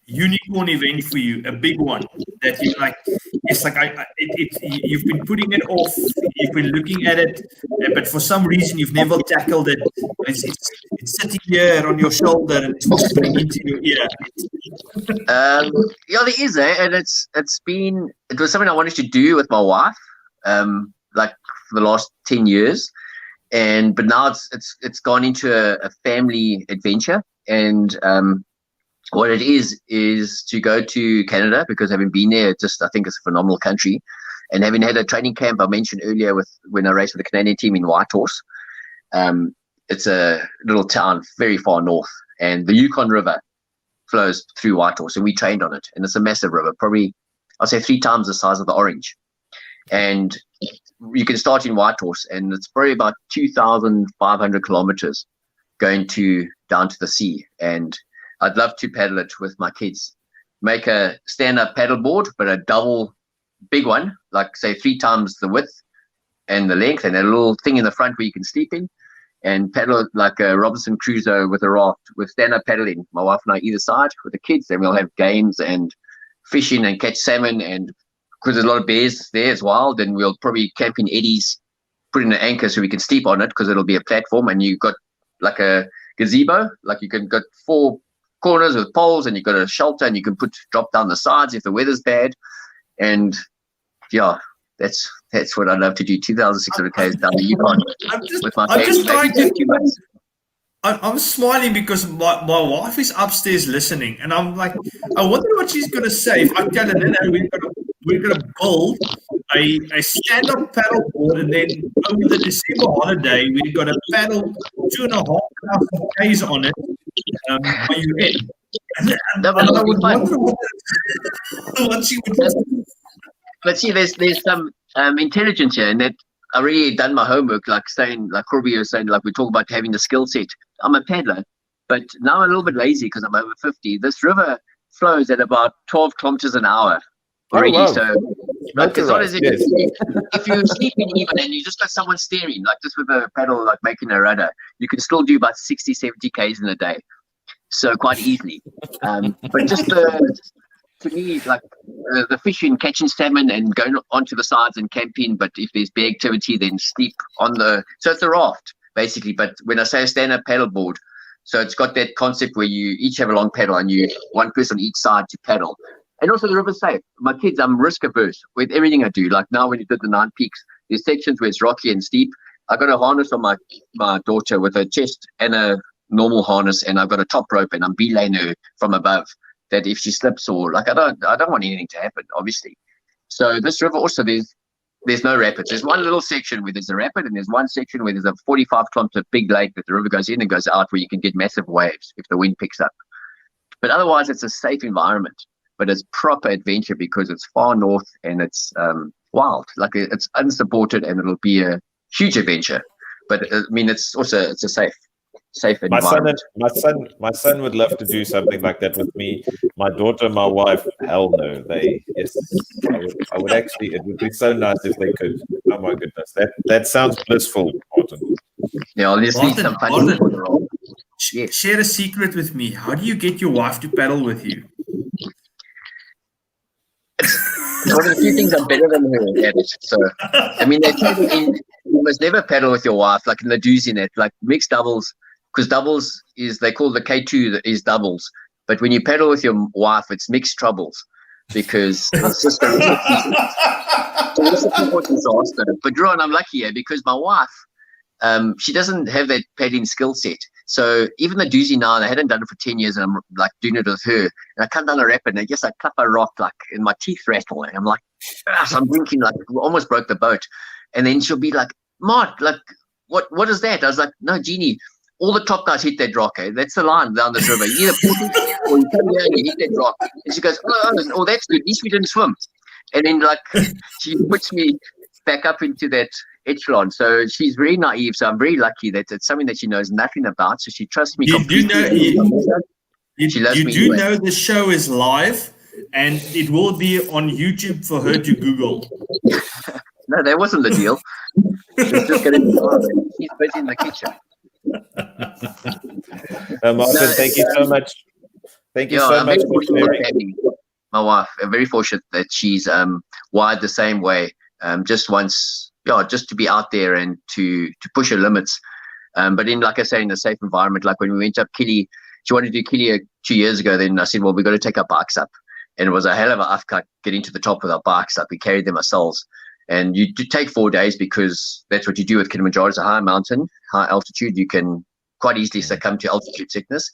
unicorn event for you, a big one that you like? It's like you've been putting it off, you've been looking at it, but for some reason you've never tackled it. It's sitting here on your shoulder and it's whispering into your ear. There is, and it was something I wanted to do with my wife, like for the last 10 years. But now it's gone into a family adventure, and what it is to go to Canada, because having been there, I think it's a phenomenal country, and having had a training camp I mentioned earlier when I raced with the Canadian team in Whitehorse. It's a little town very far north, and the Yukon River flows through Whitehorse, and we trained on it, and it's a massive river, probably I'll say 3 times the size of the Orange. And you can start in Whitehorse, and it's probably about 2,500 kilometers going down to the sea. And I'd love to paddle it with my kids. Make a stand-up paddleboard, but a double big one, like say 3 times the width and the length, and a little thing in the front where you can sleep in, and paddle it like a Robinson Crusoe with a raft, with stand-up paddling. My wife and I either side with the kids, and we'll have games and fishing and catch salmon, and because there's a lot of bears there as well, then we'll probably camp in eddies, put in an anchor so we can sleep on it, because it'll be a platform, and you've got like a gazebo, like you can got 4 corners with poles, and you've got a shelter, and you can drop down the sides if the weather's bad. And yeah, that's what I'd love to do. 2,600 k's down the Yukon with my family. I'm smiling because my wife is upstairs listening, and I'm like, I wonder what she's going to say if I tell her, no, we're going to build a stand-up paddleboard, and then over the December holiday, we've got a paddle 2,500 k's on it. Are you in? And I would wonder what she would do. But see, there's some intelligence here, and that I already done my homework, like Corby was saying, like we talk about having the skill set. I'm a paddler, but now I'm a little bit lazy because I'm over 50. This river flows at about 12 kilometers an hour already. Oh, wow. So like, it's not as if you're sleeping even and you just got someone steering, like just with a paddle, like making a rudder, you can still do about 60, 70 Ks in a day. So quite easily. But just to me, like the fishing, catching salmon and going onto the sides and camping, but if there's big activity, then sleep on so it's a raft basically. But when I say a stand-up paddleboard, so it's got that concept where you each have a long paddle and you one person on each side to paddle. And also the river's safe. My kids, I'm risk averse with everything I do. Like now when you did the 9 peaks, there's sections where it's rocky and steep. I got a harness on my daughter with a chest and a normal harness, and I've got a top rope, and I'm belaying her from above, that if she slips or like I don't want anything to happen, obviously. So this river also, there's no rapids. There's one little section where there's a rapid, and there's one section where there's a 45-kilometer big lake that the river goes in and goes out, where you can get massive waves if the wind picks up. But otherwise, it's a safe environment. But it's proper adventure because it's far north and it's wild. Like, it's unsupported, and it'll be a huge adventure. But I mean, it's a safe environment. My son would love to do something like that with me. My daughter, my wife, hell no. I would actually. It would be so nice if they could. Oh my goodness, that sounds blissful, Martin. Yeah, I'll just need some funny. Share a secret with me. How do you get your wife to paddle with you? One of the few things I'm better than her at it. So, I mean, they tell you must never paddle with your wife, like in the Dusi net, like mixed doubles, because doubles they call the K2 that is doubles. But when you paddle with your wife, it's mixed troubles, because it's just a recipe for disaster. But Ron, I'm lucky because my wife, she doesn't have that paddling skill set. So even the Dusi now, I hadn't done it for 10 years, and I'm like doing it with her. And I come down a rapid, and I clap a rock, like, and my teeth rattle. And I'm like, so I'm drinking, like, almost broke the boat. And then she'll be like, Mark, like, what is that? I was like, no, Jeannie, all the top guys hit that rock. Eh? That's the line down this river. You either pull it or you come down and you hit that rock. And she goes, oh, that's good. At least we didn't swim. And then, like, she puts me back up into that echelon. So she's very naive. So I'm very lucky that it's something that she knows nothing about. So she trusts me completely. You do know the show is live, and it will be on YouTube for her to Google. No, that wasn't the deal. It's just going to be live. She's busy in the kitchen. Martin, thank you so much. Thank you so much for sharing. My wife, I'm very fortunate that she's wired the same way. Just wants, just to be out there and to push her limits. But in, like I say, in a safe environment, like when we went up Kili, she wanted to do Kili 2 years ago. Then I said, well, we've got to take our bikes up. And it was a hell of a upcut getting to the top with our bikes up. We carried them ourselves. And you do take 4 days, because that's what you do with Kilimanjaro. It's a high mountain, high altitude. You can quite easily succumb to altitude sickness.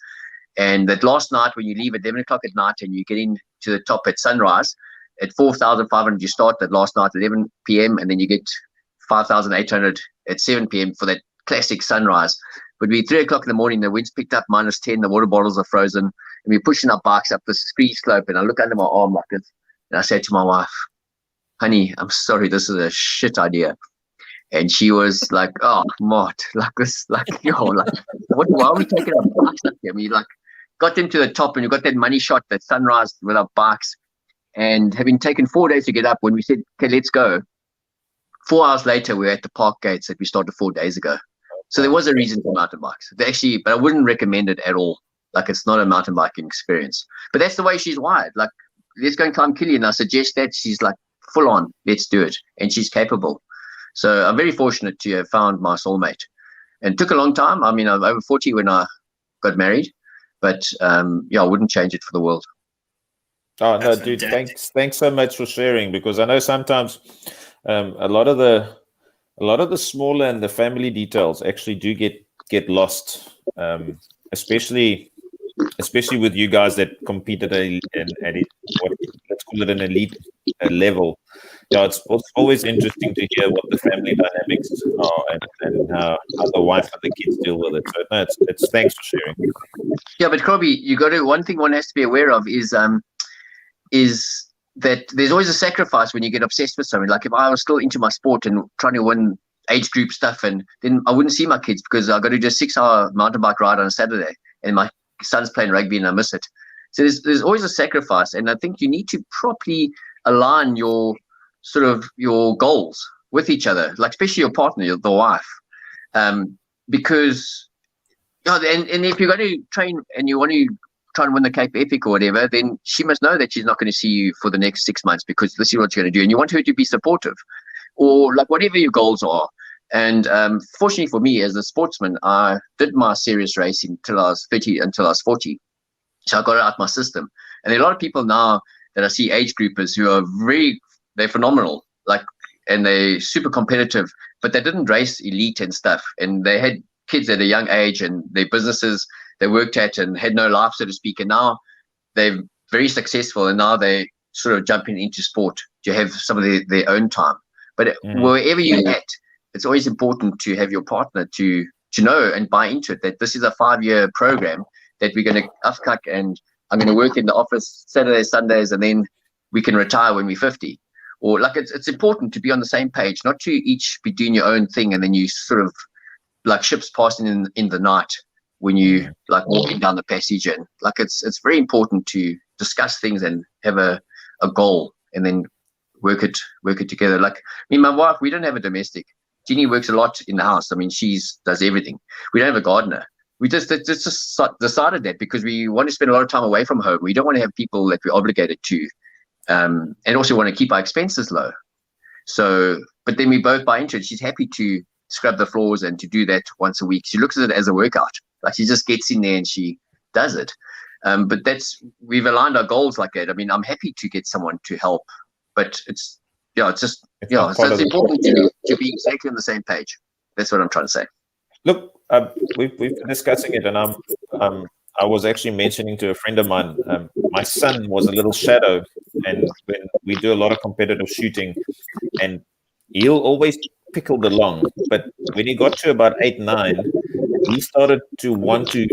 And that last night, when you leave at 11 o'clock at night and you get into the top at sunrise, at 4,500, you start that last night at 11 p.m. and then you get 5,800 at 7 p.m. for that classic sunrise. But we 3 o'clock in the morning, the wind's picked up -10, the water bottles are frozen, and we're pushing our bikes up the ski slope. And I look under my arm like this, and I said to my wife, honey, I'm sorry, this is a shit idea. And she was like, oh, Mart, like this, like, like, why are we taking our bikes up here? I mean, like, got them to the top, and we got that money shot, that sunrise with our bikes. And having taken 4 days to get up, when we said, okay, let's go, 4 hours later, we were at the park gates that we started 4 days ago. So there was a reason for mountain bikes. But I wouldn't recommend it at all. Like, it's not a mountain biking experience. But that's the way she's wired. Like, let's go and climb Kili. And I suggest that. She's like, full on, let's do it. And she's capable. So I'm very fortunate to have found my soulmate. And it took a long time. I mean, I'm over 40 when I got married. But, I wouldn't change it for the world. Oh, no, dude, thanks so much for sharing, because I know sometimes a lot of the smaller and the family details actually do get lost, especially with you guys that compete at let's call it an elite level. It's always interesting to hear what the family dynamics are and how the wife and the kids deal with it. So no, it's thanks for sharing. Yeah, but Kobe, one thing one has to be aware of is that there's always a sacrifice when you get obsessed with something. Like if I was still into my sport and trying to win age group stuff, and then I wouldn't see my kids because I got to do a 6-hour mountain bike ride on a Saturday, and my son's playing rugby and I miss it. So there's always a sacrifice, and I think you need to properly align your goals with each other, like especially your partner, the wife, because and if you're going to train and you want to try and win the Cape Epic or whatever, then she must know that she's not going to see you for the next 6 months because this is what you're going to do, and you want her to be supportive, or like whatever your goals are. And fortunately for me as a sportsman, I did my serious racing until I was 40. So I got it out my system. And there are a lot of people now that I see age groupers who are they're phenomenal, like, and they're super competitive, but they didn't race elite and stuff. And they had kids at a young age and their businesses they worked at and had no life, so to speak. And now they're very successful, and now they sort of jumping into sport. to have some of their own time. But wherever you're at, it's always important to have your partner to know and buy into it, that this is a 5-year program that we're going to afkak, and I'm going to work in the office Saturdays, Sundays, and then we can retire when we're 50. Or like it's important to be on the same page, not to each be doing your own thing, and then you sort of like ships passing in the night when you like walking down the passage. And like it's very important to discuss things and have a goal, and then work it together. Like me and my wife, we don't have a domestic. Jeannie works a lot in the house. I mean, does everything. We don't have a gardener. We just decided that because we want to spend a lot of time away from home. We don't want to have people that we're obligated to, and also want to keep our expenses low. So, but then we both buy into it. She's happy to scrub the floors and to do that once a week. She looks at it as a workout. Like she just gets in there and she does it. But we've aligned our goals like that. I mean, I'm happy to get someone to help, but it's important to be exactly on the same page. That's what I'm trying to say. Look, we've been discussing it, and I was actually mentioning to a friend of mine, my son was a little shadow, and when we do a lot of competitive shooting, and he'll always pickled along, but when he got to about 8, 9, he started to want to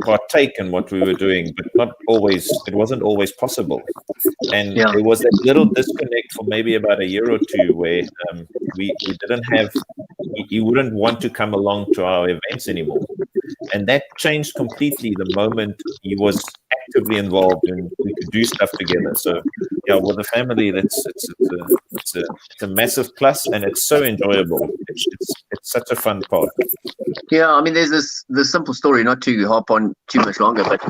partake in what we were doing, but not always. It wasn't always possible, and there was that little disconnect for maybe about a year or two where we didn't have. He wouldn't want to come along to our events anymore, and that changed completely the moment he was actively involved and we could do stuff together. So with the family, it's a massive plus, and it's so enjoyable. It's such a fun part. Yeah, I mean, there's this simple story, not to hop on too much longer, but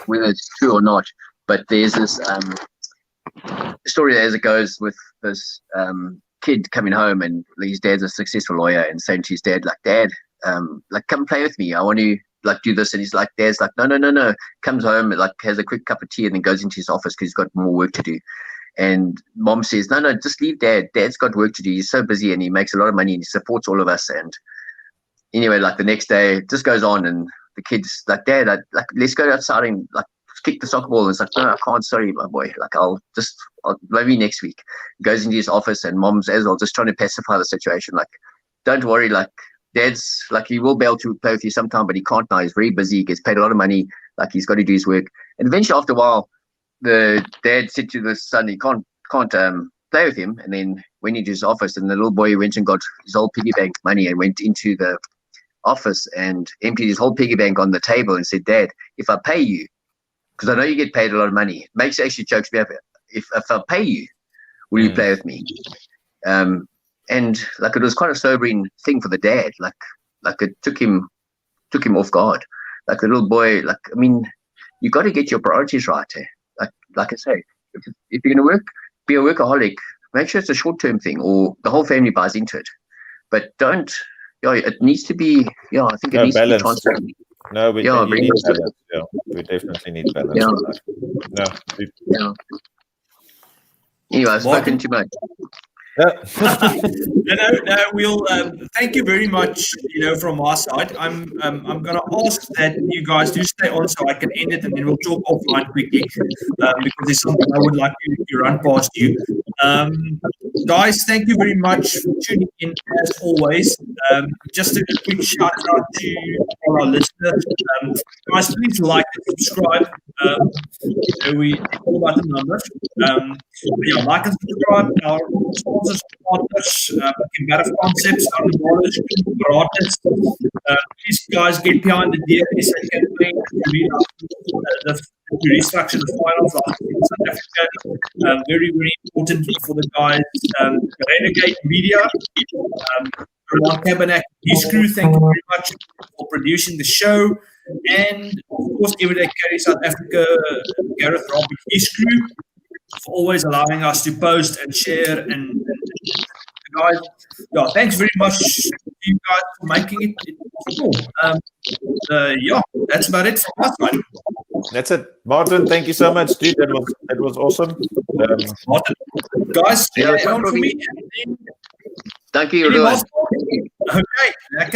whether it's true or not, but there's this story as it goes with this kid coming home, and his dad's a successful lawyer, and saying to his dad, like, Dad, like, come play with me. I want to like do this. And he's like, Dad's like, no. Comes home, like, has a quick cup of tea, and then goes into his office because he's got more work to do. And Mom says, no, just leave Dad. Dad's got work to do. He's so busy, and he makes a lot of money, and he supports all of us. And anyway, like the next day, it just goes on, and the kid's like, Dad, let's go outside and like kick the soccer ball. And it's like, no, I can't. Sorry, my boy. Like, I'll maybe next week. Goes into his office, and Mom's as well, just trying to pacify the situation. Like, don't worry. Like, Dad's like, he will be able to play with you sometime, but he can't now. He's very busy. He gets paid a lot of money. Like, he's got to do his work. And eventually, after a while, the dad said to the son, he can't play with him. And then went into his office, and the little boy went and got his old piggy bank money and went into the office and emptied his whole piggy bank on the table and said, Dad, if I pay you, because I know you get paid a lot of money, it makes actually chokes me up. If I pay you, will you play with me? And like, it was quite a sobering thing for the dad. Like it took him off guard. Like, the little boy, like, I mean, you got to get your priorities right. Like I say, if you're going to be a workaholic, make sure it's a short-term thing, or the whole family buys into it. But don't. It needs to be. I think it needs balance. To be transparent. No, we need balance. Yeah, we definitely need balance. Anyway, I've spoken too much. No, we'll thank you very much. From our side, I'm going to ask that you guys do stay on so I can end it, and then we'll talk offline quickly because there's something I would like to run past you. Guys, thank you very much for tuning in as always. Just a quick shout out to all our listeners. Guys, please like and subscribe. We all about the numbers. Like and subscribe. Our sponsors, partners, Embark concepts, knowledge, gratis. Please, guys, get behind the DFS campaign to restructure the finals in South Africa. Very, very important for the guys. Renegade Media, Roman Cabernet, his crew, thank you very much for producing the show. And of course, Everyday Carry South Africa, Gareth Rob, his crew, for always allowing us to post and share. And guys, thanks very much to you guys for making it possible. That's about it from our side. That's it, Martin. Thank you so much, dude. That was awesome. Martin, guys, stay on for me. Thank you. Okay, lekker.